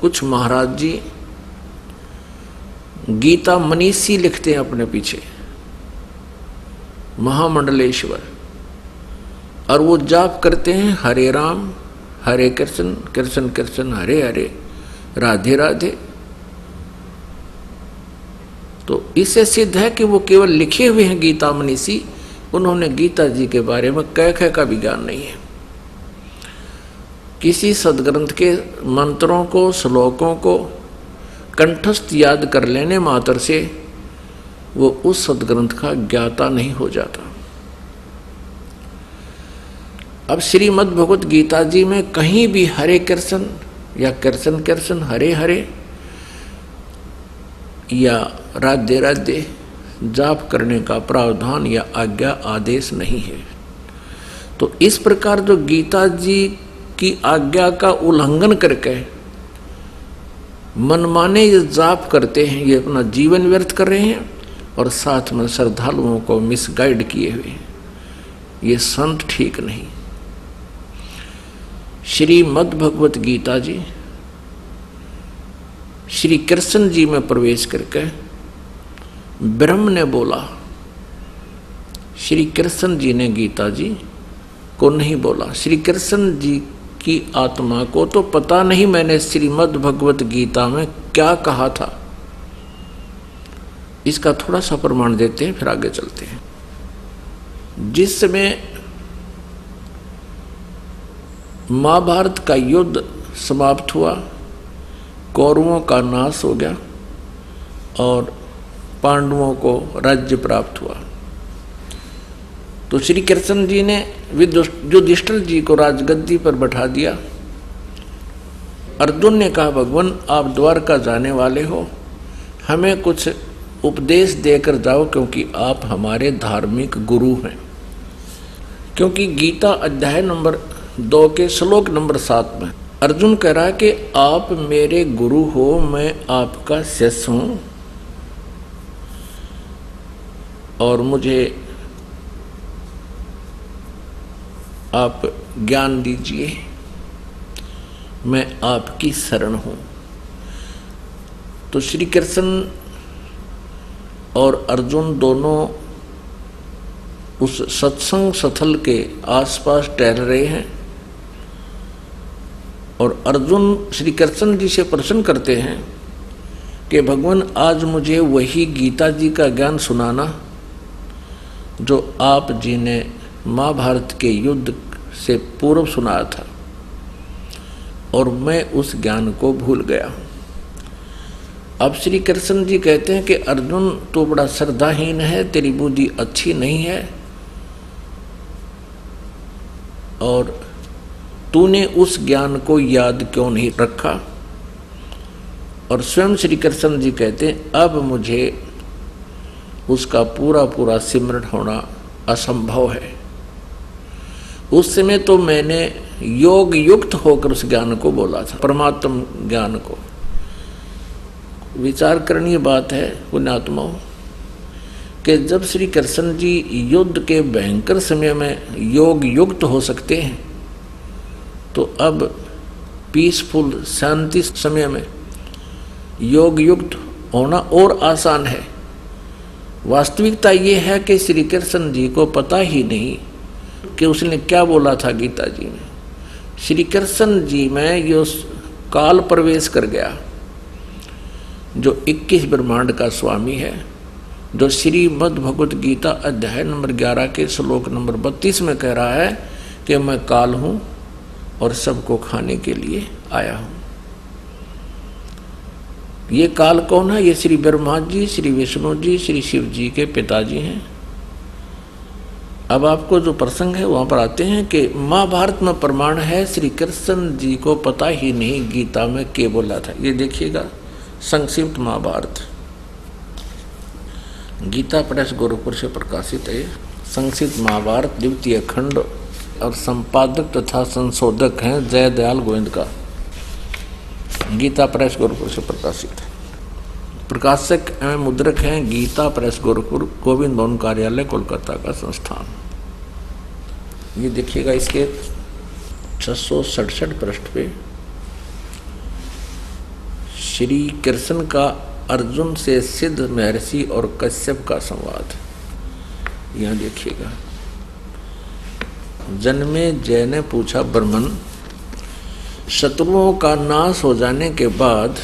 कुछ महाराज जी गीता मनीषी लिखते हैं अपने पीछे, महामंडलेश्वर, और वो जाप करते हैं हरे राम हरे कृष्ण कृष्ण कृष्ण हरे हरे राधे राधे। तो इससे सिद्ध है कि वो केवल लिखे हुए हैं गीता मनीषी, उन्होंने गीता जी के बारे में कह का भी ज्ञान नहीं है। किसी सदग्रंथ के मंत्रों को, श्लोकों को कंठस्थ याद कर लेने मात्र से वो उस सदग्रंथ का ज्ञाता नहीं हो जाता। अब श्रीमद् भगवत गीता जी में कहीं भी हरे कृष्ण या कृष्ण कृष्ण हरे हरे या राधे राधे जाप करने का प्रावधान या आज्ञा आदेश नहीं है। तो इस प्रकार जो गीता जी की आज्ञा का उल्लंघन करके मनमाने ये जाप करते हैं, ये अपना जीवन व्यर्थ कर रहे हैं और साथ में श्रद्धालुओं को मिसगाइड किए हुए हैं। ये संत ठीक नहीं। श्रीमद् भगवत गीता जी श्री कृष्ण जी में प्रवेश करके ब्रह्म ने बोला, श्री कृष्ण जी ने गीता जी को नहीं बोला। श्री कृष्ण जी की आत्मा को तो पता नहीं मैंने श्रीमद् भगवत गीता में क्या कहा था। इसका थोड़ा सा प्रमाण देते हैं, फिर आगे चलते हैं। जिस समय महाभारत का युद्ध समाप्त हुआ, कौरवों का नाश हो गया और पांडवों को राज्य प्राप्त हुआ, तो श्री कृष्ण जी ने युधिष्ठिर जी को राजगद्दी पर बैठा दिया। अर्जुन ने कहा, भगवान आप द्वारका जाने वाले हो, हमें कुछ उपदेश देकर जाओ क्योंकि आप हमारे धार्मिक गुरु हैं। क्योंकि गीता अध्याय नंबर 2 के श्लोक नंबर 7 में अर्जुन कह रहा है कि आप मेरे गुरु हो, मैं आपका शिष्य हूं और मुझे आप ज्ञान दीजिए, मैं आपकी शरण हूं। तो श्री कृष्ण और अर्जुन दोनों उस सत्संग स्थल के आसपास टहल रहे हैं और अर्जुन श्री कृष्ण जी से प्रश्न करते हैं कि भगवान आज मुझे वही गीता जी का ज्ञान सुनाना जो आप जी ने महाभारत के युद्ध से पूर्व सुनाया था और मैं उस ज्ञान को भूल गया। अब श्री कृष्ण जी कहते हैं कि अर्जुन तो बड़ा श्रद्धाहीन है, तेरी बुद्धि अच्छी नहीं है और तूने उस ज्ञान को याद क्यों नहीं रखा। और स्वयं श्री कृष्ण जी कहते हैं अब मुझे उसका पूरा पूरा सिमरण होना असंभव है। उस समय तो मैंने योग युक्त होकर उस ज्ञान को बोला था, परमात्म ज्ञान को। विचार करनी बात है पुण्यात्माओं कि जब श्री कृष्ण जी युद्ध के भयंकर समय में योग युक्त हो सकते हैं तो अब पीसफुल शांति समय में योग युक्त होना और आसान है। वास्तविकता ये है कि श्री कृष्ण जी को पता ही नहीं कि उसने क्या बोला था गीता जी में। श्री कृष्ण जी में ये काल प्रवेश कर गया जो 21 ब्रह्मांड का स्वामी है, जो श्रीमद् भगवत गीता अध्याय नंबर 11 के श्लोक नंबर 32 में कह रहा है कि मैं काल हूँ और सबको खाने के लिए आया हूँ। ये काल कौन है? ये श्री ब्रह्मा जी, श्री विष्णु जी, श्री शिव जी के पिताजी हैं। अब आपको जो प्रसंग है वहां पर आते हैं कि महाभारत में प्रमाण है, श्री कृष्ण जी को पता ही नहीं गीता में क्या बोला था। ये देखिएगा संक्षिप्त महाभारत, गीता प्रेस गोरखपुर से प्रकाशित है। संक्षिप्त महाभारत द्वितीय खंड और संपादक तथा संशोधक हैं जयदयाल गोविंद का, गीता प्रेस गोरखपुर से प्रकाशित है। प्रकाशक एवं मुद्रक हैं गीता प्रेस गोरखपुर, गोविंद भवन कार्यालय कोलकाता का संस्थान। ये देखिएगा इसके 667 पृष्ठ पे श्री कृष्ण का अर्जुन से सिद्ध महर्षि और कश्यप का संवाद। यहाँ देखिएगा, जन्मे जय ने पूछा, ब्रह्मन, शत्रुओं का नाश हो जाने के बाद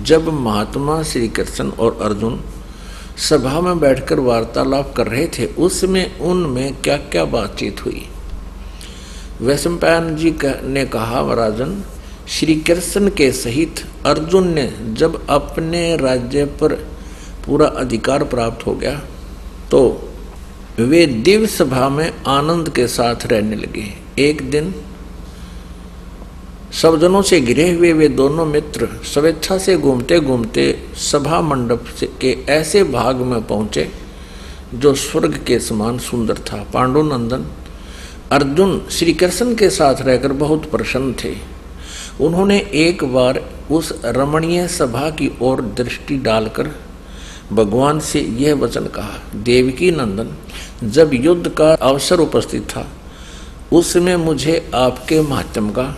जब महात्मा श्री कृष्ण और अर्जुन सभा में बैठकर वार्तालाप कर रहे थे, उसमें उनमें क्या क्या बातचीत हुई? वैशंपायन जी ने कहा, राजन, श्री कृष्ण के सहित अर्जुन ने जब अपने राज्य पर पूरा अधिकार प्राप्त हो गया तो वे दिव्य सभा में आनंद के साथ रहने लगे। एक दिन सब जनों से घिरे हुए वे दोनों मित्र स्वेच्छा से घूमते घूमते सभा मंडप के ऐसे भाग में पहुंचे जो स्वर्ग के समान सुंदर था। पांडुनंदन अर्जुन श्री कृष्ण के साथ रहकर बहुत प्रसन्न थे। उन्होंने एक बार उस रमणीय सभा की ओर दृष्टि डालकर भगवान से यह वचन कहा, देवकी नंदन, जब युद्ध का अवसर उपस्थित था उसमें मुझे आपके महात्म्य का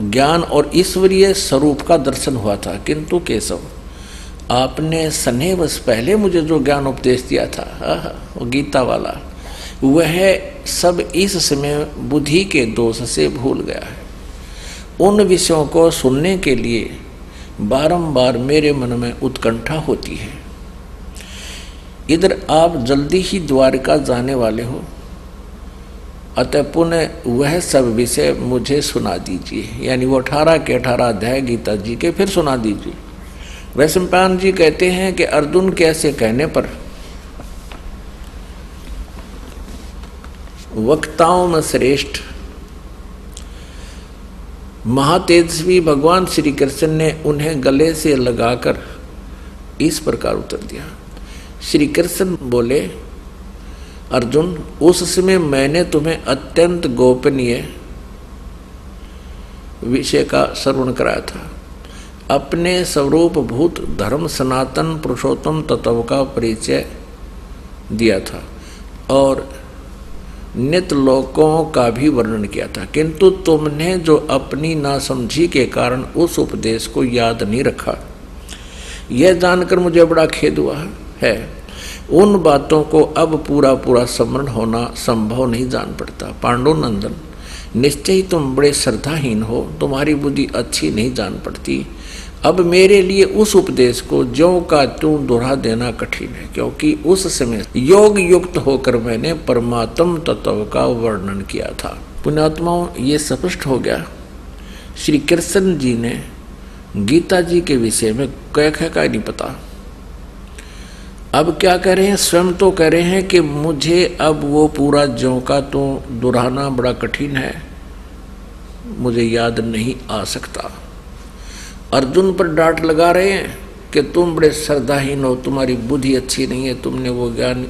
ज्ञान और ईश्वरीय स्वरूप का दर्शन हुआ था, किंतु केशव, आपने स्नेहवश पहले मुझे जो ज्ञान उपदेश दिया था, वो गीता वाला, वह सब इस समय बुद्धि के दोष से भूल गया है। उन विषयों को सुनने के लिए बारंबार मेरे मन में उत्कंठा होती है। इधर आप जल्दी ही द्वारका जाने वाले हो, अतः पुनः वह सब विषय मुझे सुना दीजिए। यानी वो 18 के 18 अध्याय गीता जी के फिर सुना दीजिए। वैशंपायन जी कहते हैं कि अर्जुन के ऐसे कहने पर वक्ताओं में श्रेष्ठ महातेजस्वी भगवान श्री कृष्ण ने उन्हें गले से लगाकर इस प्रकार उत्तर दिया। श्री कृष्ण बोले, अर्जुन, उस समय मैंने तुम्हें अत्यंत गोपनीय विषय का श्रवण कराया था। अपने स्वरूप भूत धर्म सनातन पुरुषोत्तम तत्व का परिचय दिया था और नित्य लोकों का भी वर्णन किया था, किंतु तुमने जो अपनी नासमझी के कारण उस उपदेश को याद नहीं रखा, यह जानकर मुझे बड़ा खेद हुआ है। उन बातों को अब पूरा पूरा स्मरण होना संभव नहीं जान पड़ता। पांडुनंदन, निश्चय ही तुम बड़े श्रद्धाहीन हो, तुम्हारी बुद्धि अच्छी नहीं जान पड़ती। अब मेरे लिए उस उपदेश को ज्यों का त्यों दोहरा देना कठिन है, क्योंकि उस समय योग युक्त होकर मैंने परमात्म तत्व का वर्णन किया था। पुण्यात्माओं, ये स्पष्ट हो गया, श्री कृष्ण जी ने गीता जी के विषय में क्या नहीं पता। अब क्या कह रहे हैं, स्वयं तो कह रहे हैं कि मुझे अब वो पूरा ज्यों का त्यों दोहराना बड़ा कठिन है, मुझे याद नहीं आ सकता। अर्जुन पर डांट लगा रहे हैं कि तुम बड़े श्रद्धाहीन हो, तुम्हारी बुद्धि अच्छी नहीं है, तुमने वो ज्ञान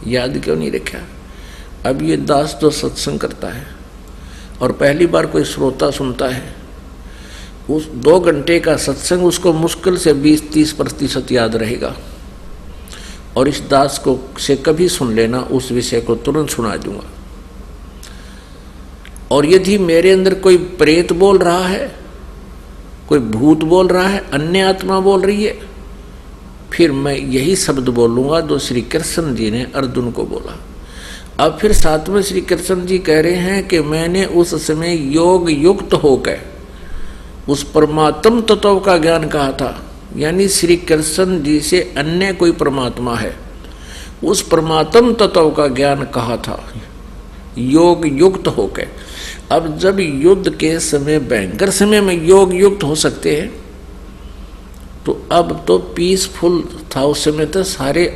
याद क्यों नहीं रखा। अब ये दास जो सत्संग करता है और पहली बार कोई श्रोता सुनता है, उस 2 घंटे का सत्संग उसको मुश्किल से 20-30% याद रहेगा। और इस दास को से कभी सुन लेना, उस विषय को तुरंत सुना दूंगा। और यदि मेरे अंदर कोई प्रेत बोल रहा है, कोई भूत बोल रहा है, अन्य आत्मा बोल रही है, फिर मैं यही शब्द बोलूंगा जो श्री कृष्ण जी ने अर्जुन को बोला। अब फिर साथ में श्री कृष्ण जी कह रहे हैं कि मैंने उस समय योग युक्त होकर उस परमात्म तत्व का ज्ञान कहा था। यानी श्री कृष्ण जी से अन्य कोई परमात्मा है, उस परमात्म तत्व का ज्ञान कहा था योग युक्त होकर। अब जब युद्ध के समय भयंकर समय में योग युक्त हो सकते हैं, तो अब तो पीसफुल था उस समय, तो सारे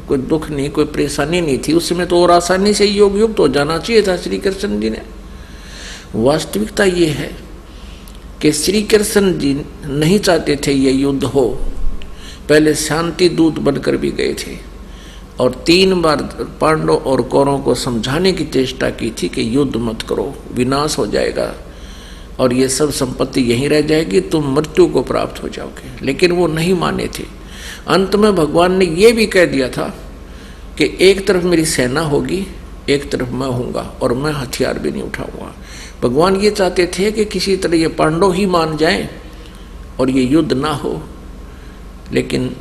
कोई दुख नहीं, कोई परेशानी नहीं थी उस समय, तो और आसानी से योग युक्त हो जाना चाहिए था श्री कृष्ण जी ने। वास्तविकता ये है कि श्री कृष्ण जी नहीं चाहते थे ये युद्ध हो, पहले शांति दूत बनकर भी गए थे और 3 बार पांडवों और कौरवों को समझाने की चेष्टा की थी कि युद्ध मत करो, विनाश हो जाएगा और ये सब संपत्ति यहीं रह जाएगी, तुम मृत्यु को प्राप्त हो जाओगे। लेकिन वो नहीं माने थे। अंत में भगवान ने ये भी कह दिया था कि एक तरफ मेरी सेना होगी, एक तरफ मैं हूँगा और मैं हथियार भी नहीं उठाऊंगा। भगवान ये चाहते थे कि किसी तरह ये पांडव ही मान जाएं और ये युद्ध ना हो, लेकिन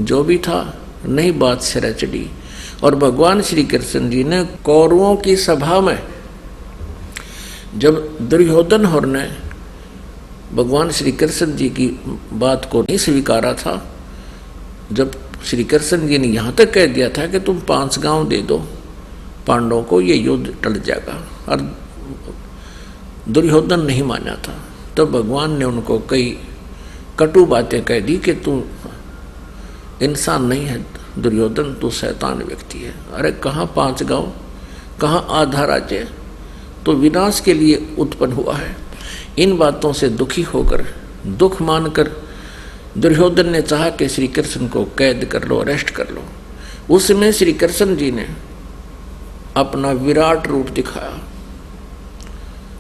जो भी था नहीं बात सिरा चढ़ी। और भगवान श्री कृष्ण जी ने कौरवों की सभा में जब दुर्योधन और ने भगवान श्री कृष्ण जी की बात को नहीं स्वीकारा था, जब श्री कृष्ण जी ने यहाँ तक कह दिया था कि तुम 5 गांव दे दो पांडवों को, ये युद्ध टल जाएगा, और दुर्योधन नहीं माना था, तो भगवान ने उनको कई कटु बातें कह दी कि तू इंसान नहीं है दुर्योधन, तू शैतान व्यक्ति है। अरे कहाँ 5 गांव, कहाँ आधा राज्य, तो विनाश के लिए उत्पन्न हुआ है। इन बातों से दुखी होकर, दुख मानकर दुर्योधन ने चाहा कि श्री कृष्ण को कैद कर लो, अरेस्ट कर लो। उसमें श्री कृष्ण जी ने अपना विराट रूप दिखाया,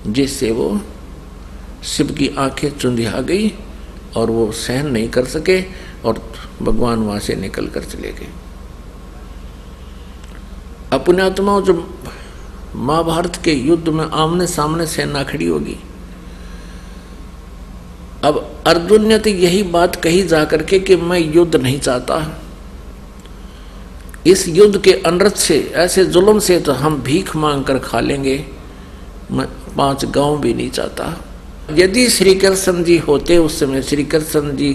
जिससे वो शिव की आंखें चुंधिया गई और वो सहन नहीं कर सके और भगवान वहां से निकल कर चले गए। अपने आत्माओं, जब महाभारत के युद्ध में आमने सामने सेना खड़ी होगी, अब अर्जुन ने तो यही बात कही जाकर के कि मैं युद्ध नहीं चाहता, इस युद्ध के अनर्थ से, ऐसे जुल्म से तो हम भीख मांग कर खा लेंगे, मैं 5 गांव भी नहीं चाहता। यदि श्री कृष्ण जी होते उस समय, श्री कृष्ण जी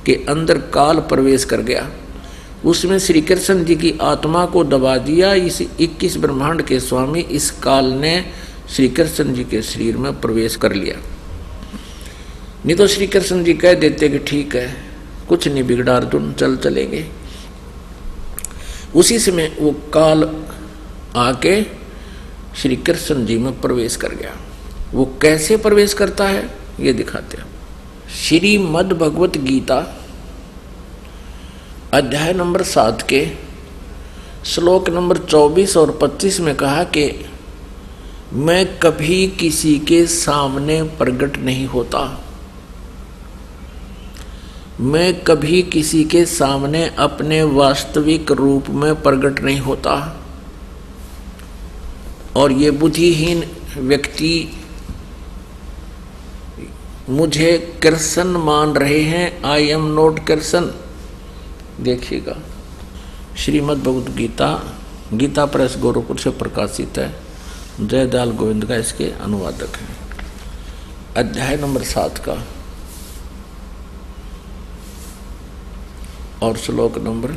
के अंदर काल प्रवेश कर गया, उसमें श्री कृष्ण जी की आत्मा को दबा दिया, इस 21 ब्रह्मांड के स्वामी इस काल ने श्री कृष्ण जी के शरीर में प्रवेश कर लिया। नहीं तो श्री कृष्ण जी कह देते कि ठीक है, कुछ नहीं बिगड़ा अर्जुन, चलेंगे। उसी समय वो काल आके श्री कृष्ण जी में प्रवेश कर गया। वो कैसे प्रवेश करता है ये दिखाते हैं। श्रीमद् भगवत गीता अध्याय नंबर 7 के श्लोक नंबर 24 और 25 में कहा कि मैं कभी किसी के सामने प्रकट नहीं होता, मैं कभी किसी के सामने अपने वास्तविक रूप में प्रकट नहीं होता, और ये बुद्धिहीन व्यक्ति मुझे कृष्ण मान रहे हैं, आई एम नॉट कृष्ण। देखिएगा, श्रीमद् भगवत गीता, गीता प्रेस गोरखपुर से प्रकाशित है, जयदयाल गोविंद का इसके अनुवादक है। अध्याय नंबर 7 का और श्लोक नंबर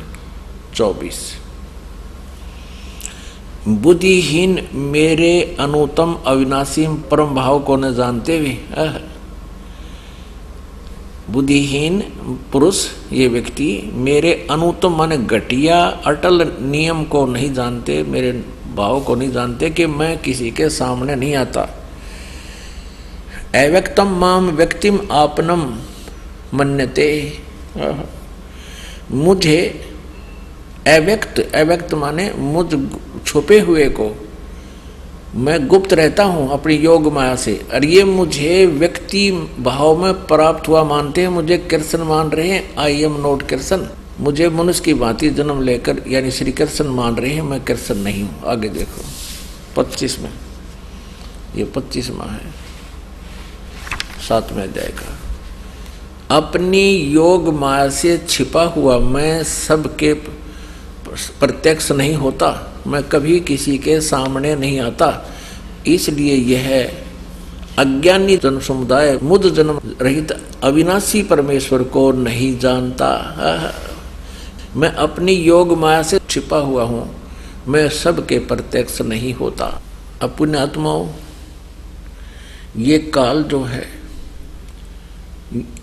24। बुद्धिहीन मेरे अनुत्तम अविनाशी परम भाव को न जानते हुए, बुद्धिहीन पुरुष ये व्यक्ति मेरे अनुत्तम माने घटिया अटल नियम को नहीं जानते, मेरे भाव को नहीं जानते कि मैं किसी के सामने नहीं आता। अव्यक्तम माम व्यक्तिम आपनम मन्यते, मुझे अव्यक्त माने मुझ छुपे हुए को मैं गुप्त रहता हूँ अपनी योग माया से, और ये मुझे व्यक्ति भाव में प्राप्त हुआ मानते हैं, मुझे कृष्ण मान रहे हैं, आई एम नॉट कृष्ण। मुझे मनुष्य की भांति जन्म लेकर यानी श्री कृष्ण मान रहे हैं, मैं कृष्ण नहीं हूँ। आगे देखो 25 में, ये 25वां है 7वें अध्याय का। अपनी योग माया से छिपा हुआ मैं सबके प्रत्यक्ष नहीं होता, मैं कभी किसी के सामने नहीं आता, इसलिए यह अज्ञानी जन समुदाय मुझ जन्म रहित अविनाशी परमेश्वर को नहीं जानता। मैं अपनी योग माया से छिपा हुआ हूँ, मैं सबके प्रत्यक्ष नहीं होता। अपने आत्माओं, ये काल जो है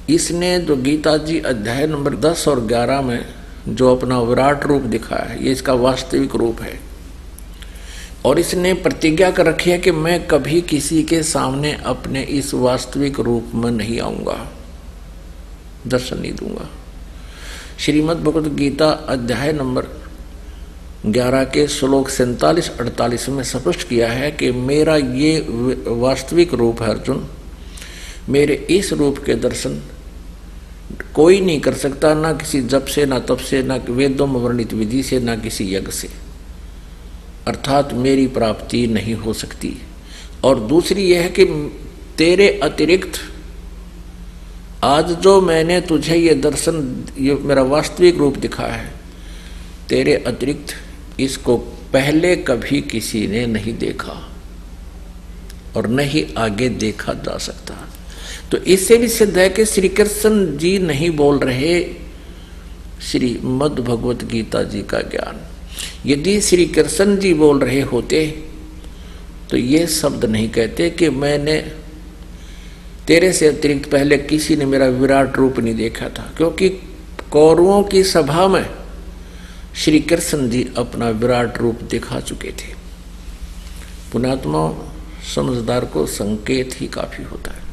इसने जो गीता जी अध्याय नंबर 10 और 11 में जो अपना विराट रूप दिखाया है, ये इसका वास्तविक रूप है। और इसने प्रतिज्ञा कर रखी है कि मैं कभी किसी के सामने अपने इस वास्तविक रूप में नहीं आऊंगा, दर्शन नहीं दूंगा। श्रीमद् भगवद गीता अध्याय नंबर 11 के श्लोक 47-48 में स्पष्ट किया है कि मेरा ये वास्तविक रूप है अर्जुन, मेरे इस रूप के दर्शन कोई नहीं कर सकता, ना किसी जप से, ना तप से, ना वेदों में वर्णित विधि से, ना किसी यज्ञ से, अर्थात मेरी प्राप्ति नहीं हो सकती। और दूसरी यह है कि तेरे अतिरिक्त आज जो मैंने तुझे ये दर्शन, ये मेरा वास्तविक रूप दिखा है, तेरे अतिरिक्त इसको पहले कभी किसी ने नहीं देखा और न ही आगे देखा जा सकता। तो इससे भी सिद्ध है कि श्री कृष्ण जी नहीं बोल रहे श्रीमद् भगवत गीता जी का ज्ञान। यदि श्री कृष्ण जी बोल रहे होते तो ये शब्द नहीं कहते कि मैंने तेरे से अतिरिक्त पहले किसी ने मेरा विराट रूप नहीं देखा था, क्योंकि कौरवों की सभा में श्री कृष्ण जी अपना विराट रूप दिखा चुके थे। पुण्यात्मा समझदार को संकेत ही काफी होता है।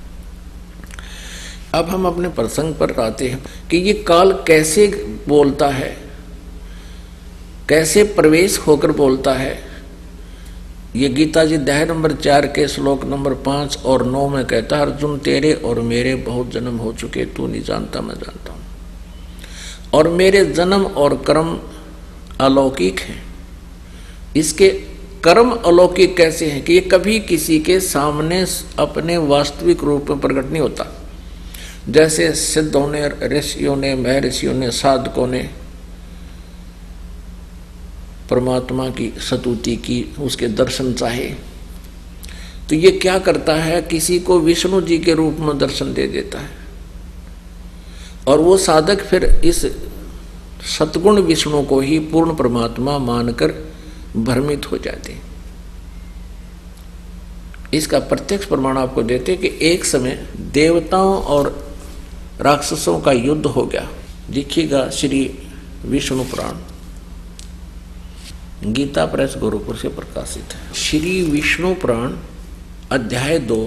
अब हम अपने प्रसंग पर आते हैं कि ये काल कैसे बोलता है, कैसे प्रवेश होकर बोलता है। ये गीता जी अध्याय नंबर 4 के श्लोक नंबर 5 और 9 में कहता है, अर्जुन तेरे और मेरे बहुत जन्म हो चुके, तू नहीं जानता मैं जानता हूं, और मेरे जन्म और कर्म अलौकिक हैं। इसके कर्म अलौकिक कैसे हैं कि ये कभी किसी के सामने अपने वास्तविक रूप में प्रकट नहीं होता। जैसे सिद्धों ने, ऋषियों ने, महर्षियों ने, साधकों ने परमात्मा की स्तुति की, उसके दर्शन चाहे, तो ये क्या करता है, किसी को विष्णु जी के रूप में दर्शन दे देता है, और वो साधक फिर इस सतगुण विष्णु को ही पूर्ण परमात्मा मानकर भ्रमित हो जाते हैं। इसका प्रत्यक्ष प्रमाण आपको देते कि एक समय देवताओं और राक्षसों का युद्ध हो गया। देखिएगा श्री विष्णु पुराण, गीता प्रेस गोरखपुर से प्रकाशित है। श्री विष्णु पुराण अध्याय 2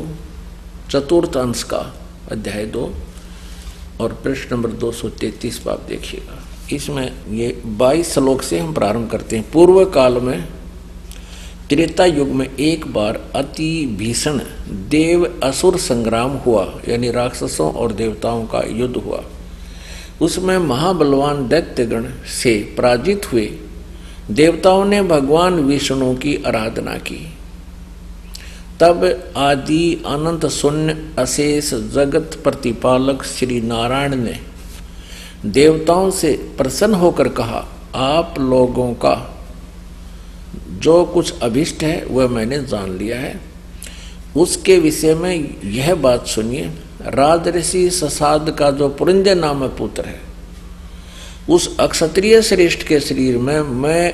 चतुर्थ अंश का अध्याय 2 और पृष्ठ नंबर 233 पर आप देखिएगा। इसमें ये 22 श्लोक से हम प्रारंभ करते हैं। पूर्व काल में त्रेता युग में एक बार अति भीषण देव असुर संग्राम हुआ, यानी राक्षसों और देवताओं का युद्ध हुआ। उसमें महाबलवान दैत्यगण से पराजित हुए देवताओं ने भगवान विष्णु की आराधना की। तब आदि अनंत शून्य अशेष जगत प्रतिपालक श्री नारायण ने देवताओं से प्रसन्न होकर कहा, आप लोगों का जो कुछ अभिष्ट है वह मैंने जान लिया है। उसके विषय में यह बात सुनिए। राजऋषि ससाद का जो पुरंजय नामक पुत्र है, उस अक्षत्रिय श्रेष्ठ के शरीर में मैं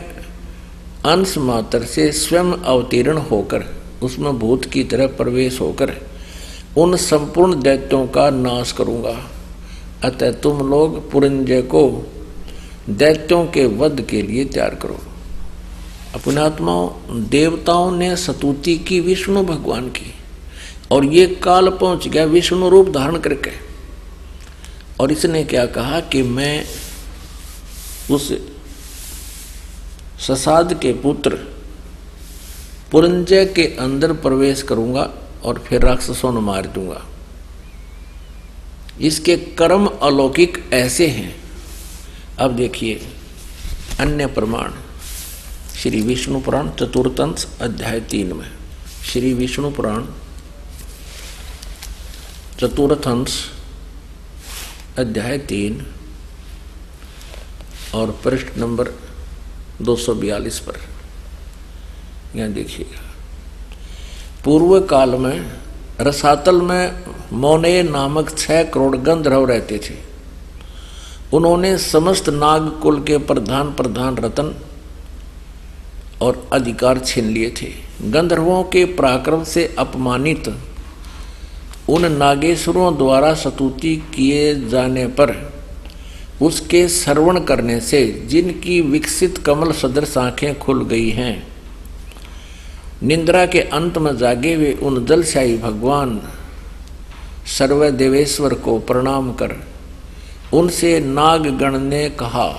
अंश मात्र से स्वयं अवतीर्ण होकर उसमें भूत की तरह प्रवेश होकर उन संपूर्ण दैत्यों का नाश करूंगा। अतः तुम लोग पुरंजय को दैत्यों के वध के लिए तैयार करो। अपने आत्माओं, देवताओं ने स्तुति की विष्णु भगवान की, और ये काल पहुंच गया विष्णु रूप धारण करके, और इसने क्या कहा कि मैं उस ससाद के पुत्र पुरंजय के अंदर प्रवेश करूंगा और फिर राक्षसों को मार दूंगा। इसके कर्म अलौकिक ऐसे हैं। अब देखिए अन्य प्रमाण श्री विष्णु पुराण चतुर्थंश अध्याय 3 में। श्री विष्णु पुराण चतुर्थंश अध्याय 3 और पृष्ठ नंबर 242 पर यहाँ देखिएगा। पूर्व काल में रसातल में मोने नामक 6 करोड़ गंधर्व रहते थे। उन्होंने समस्त नाग कुल के प्रधान रतन और अधिकार छीन लिए थे। गंधर्वों के पराक्रम से अपमानित उन नागेश्वरों द्वारा स्तुति किए जाने पर उसके श्रवण करने से जिनकी विकसित कमल सदृश आंखें खुल गई हैं, निंद्रा के अंत में जागे हुए उन जलशाही भगवान सर्वदेवेश्वर को प्रणाम कर उनसे नागगण ने कहा,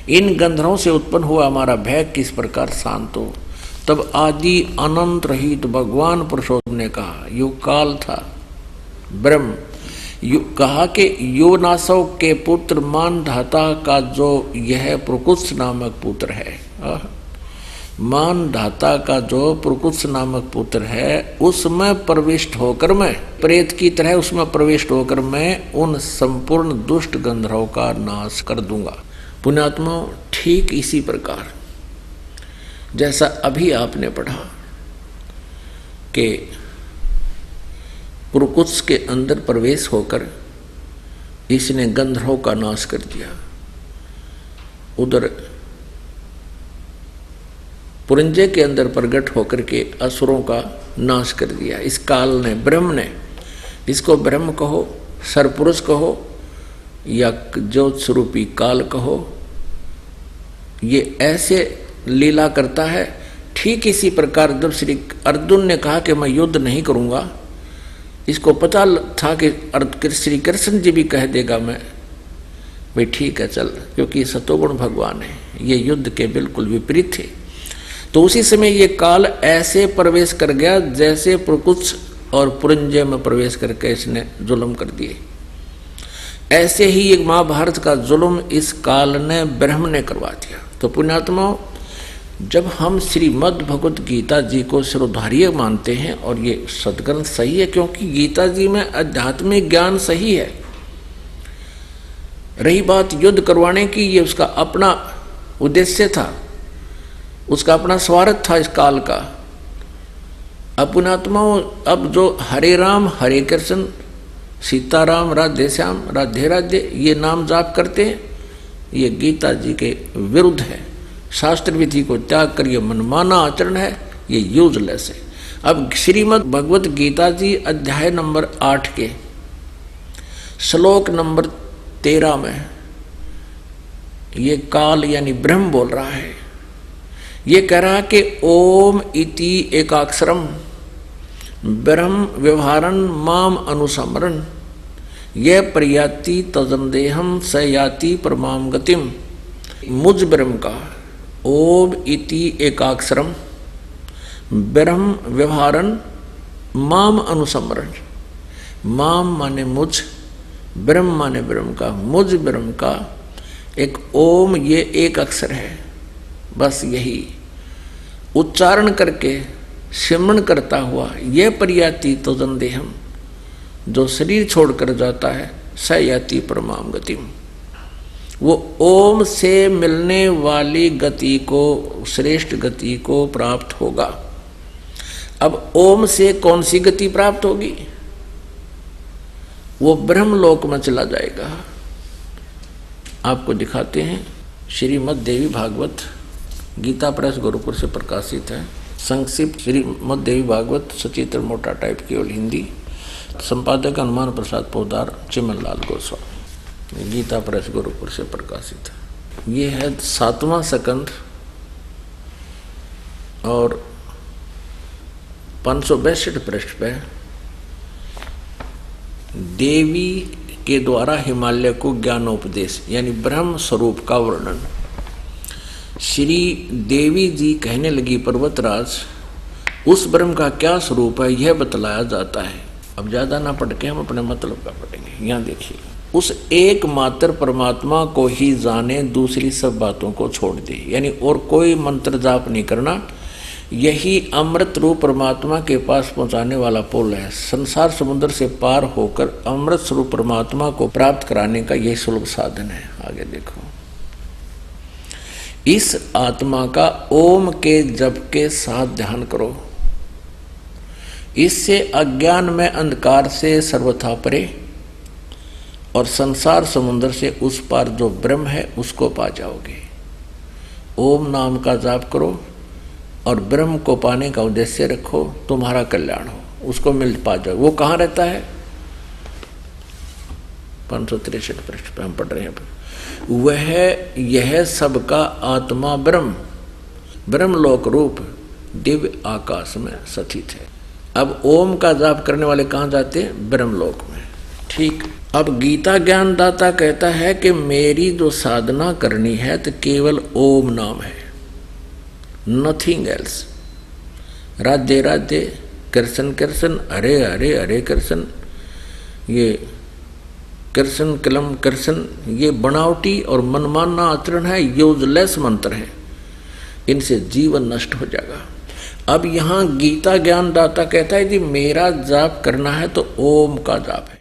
इन गंधर्वों से उत्पन्न हुआ हमारा भय किस प्रकार शांत हो। तब आदि अनंत रहित भगवान पुरुषोत्तम ने कहा, यो काल था ब्रह्म, कहा कि योनासव के पुत्र मानधाता का जो यह प्रकुत्स नामक पुत्र है, मानधाता का जो प्रकुत्स नामक पुत्र है, उसमें प्रविष्ट होकर मैं प्रेत की तरह उसमें प्रविष्ट होकर मैं उन संपूर्ण दुष्ट गंधर्वों का नाश कर दूंगा। पुण्यात्मा, ठीक इसी प्रकार जैसा अभी आपने पढ़ा कि प्रकुत्स के अंदर प्रवेश होकर इसने गंधर्वों का नाश कर दिया, उधर पुरंजे के अंदर प्रकट होकर के असुरों का नाश कर दिया। इस काल ने, ब्रह्म ने, इसको ब्रह्म कहो, सरपुरुष कहो या ज्योत स्वरूपी काल कहो, ये ऐसे लीला करता है। ठीक इसी प्रकार जब श्री अर्जुन ने कहा कि मैं युद्ध नहीं करूंगा, इसको पता था कि श्री कृष्ण जी भी कह देगा मैं, भाई ठीक है चल, क्योंकि सतोगुण भगवान है, ये युद्ध के बिल्कुल विपरीत थे। तो उसी समय ये काल ऐसे प्रवेश कर गया जैसे प्रकुत्स और पुरंजय में प्रवेश करके इसने जुल्म कर दिए। ऐसे ही एक महाभारत का जुल्म इस काल ने ब्रह्म ने करवा दिया। तो पुण्यात्माओं, जब हम श्रीमद् भगवत गीता जी को सिरोधार्य मानते हैं, और ये सदग्रंथ सही है क्योंकि गीता जी में आध्यात्मिक ज्ञान सही है। रही बात युद्ध करवाने की, ये उसका अपना उद्देश्य था, उसका अपना स्वार्थ था इस काल का। अब पुण्यात्माओं, अब जो हरे राम हरे कृष्ण सीताराम राधे श्याम राधे राधे ये नाम जाप करते हैं, ये गीता जी के विरुद्ध है। शास्त्र विधि को त्याग कर ये मनमाना आचरण है, ये यूजलेस है। अब श्रीमद् भगवत गीता जी अध्याय नंबर 8 के श्लोक नंबर 13 में ये काल यानी ब्रह्म बोल रहा है। ये कह रहा है कि ओम इति एकाक्षरम ब्रह्म व्यवहारन माम अनुसमरन ये प्रयाति तजंदेहम स याति परमाम गतिम। मुझ ब्रह्म का ओम इति एकाक्षरम ब्रह्म व्यवहारन माम अनुसमरन, माम माने मुझ, ब्रह्म माने ब्रह्म का, मुझ ब्रह्म का एक ओम ये एक अक्षर है, बस यही उच्चारण करके सिमरण करता हुआ ये प्रयाति तो जंदेहम, जो शरीर छोड़कर जाता है, स याति परमाम गतिम, वो ओम से मिलने वाली गति को, श्रेष्ठ गति को प्राप्त होगा। अब ओम से कौन सी गति प्राप्त होगी? वो ब्रह्मलोक में चला जाएगा। आपको दिखाते हैं, श्रीमद् देवी भागवत गीता प्रेस गोरखपुर से प्रकाशित है। संक्षिप्त श्रीमद् देवी भागवत सचित्र मोटा टाइप केवल हिंदी, संपादक हनुमान प्रसाद पोदार चिमन लाल गोस्वामी, गीता प्रेस गोरखपुर से प्रकाशित है। ये है 7वां स्कंध और 562 पृष्ठ पे देवी के द्वारा हिमालय को ज्ञानोपदेश यानी ब्रह्म स्वरूप का वर्णन। श्री देवी जी कहने लगी, पर्वतराज उस ब्रह्म का क्या स्वरूप है यह बतलाया जाता है। अब ज्यादा ना पढ़ के हम अपने मतलब का पढ़ेंगे। यहाँ देखिए, उस एकमात्र परमात्मा को ही जाने, दूसरी सब बातों को छोड़ दे, यानी और कोई मंत्र जाप नहीं करना। यही अमृत रूप परमात्मा के पास पहुंचाने वाला पुल है। संसार समुद्र से पार होकर अमृत स्वरूप परमात्मा को प्राप्त कराने का यही सुलभ साधन है। आगे देखो, इस आत्मा का ओम के जप के साथ ध्यान करो। इससे अज्ञान में अंधकार से सर्वथा परे और संसार समुद्र से उस पार जो ब्रह्म है उसको पा जाओगे। ओम नाम का जाप करो और ब्रह्म को पाने का उद्देश्य रखो, तुम्हारा कल्याण हो, उसको मिल पा जाओ। वो कहाँ रहता है? 563 पृष्ठ पे हम पढ़ रहे हैं। वह यह सबका आत्मा ब्रह्म, ब्रह्मलोक रूप दिव्य आकाश में स्थित है। अब ओम का जाप करने वाले कहाँ जाते हैं? ब्रह्मलोक में। ठीक। अब गीता ज्ञान दाता कहता है कि मेरी जो साधना करनी है तो केवल ओम नाम है, नथिंग एल्स। राधे राधे, कृष्ण कृष्ण, हरे हरे, हरे कृष्ण, ये कृष्ण कलम कृष्ण, ये बनावटी और मनमाना आचरण है, यूजलेस मंत्र है, इनसे जीवन नष्ट हो जाएगा। अब यहाँ गीता ज्ञान दाता कहता है कि मेरा जाप करना है तो ओम का जाप है।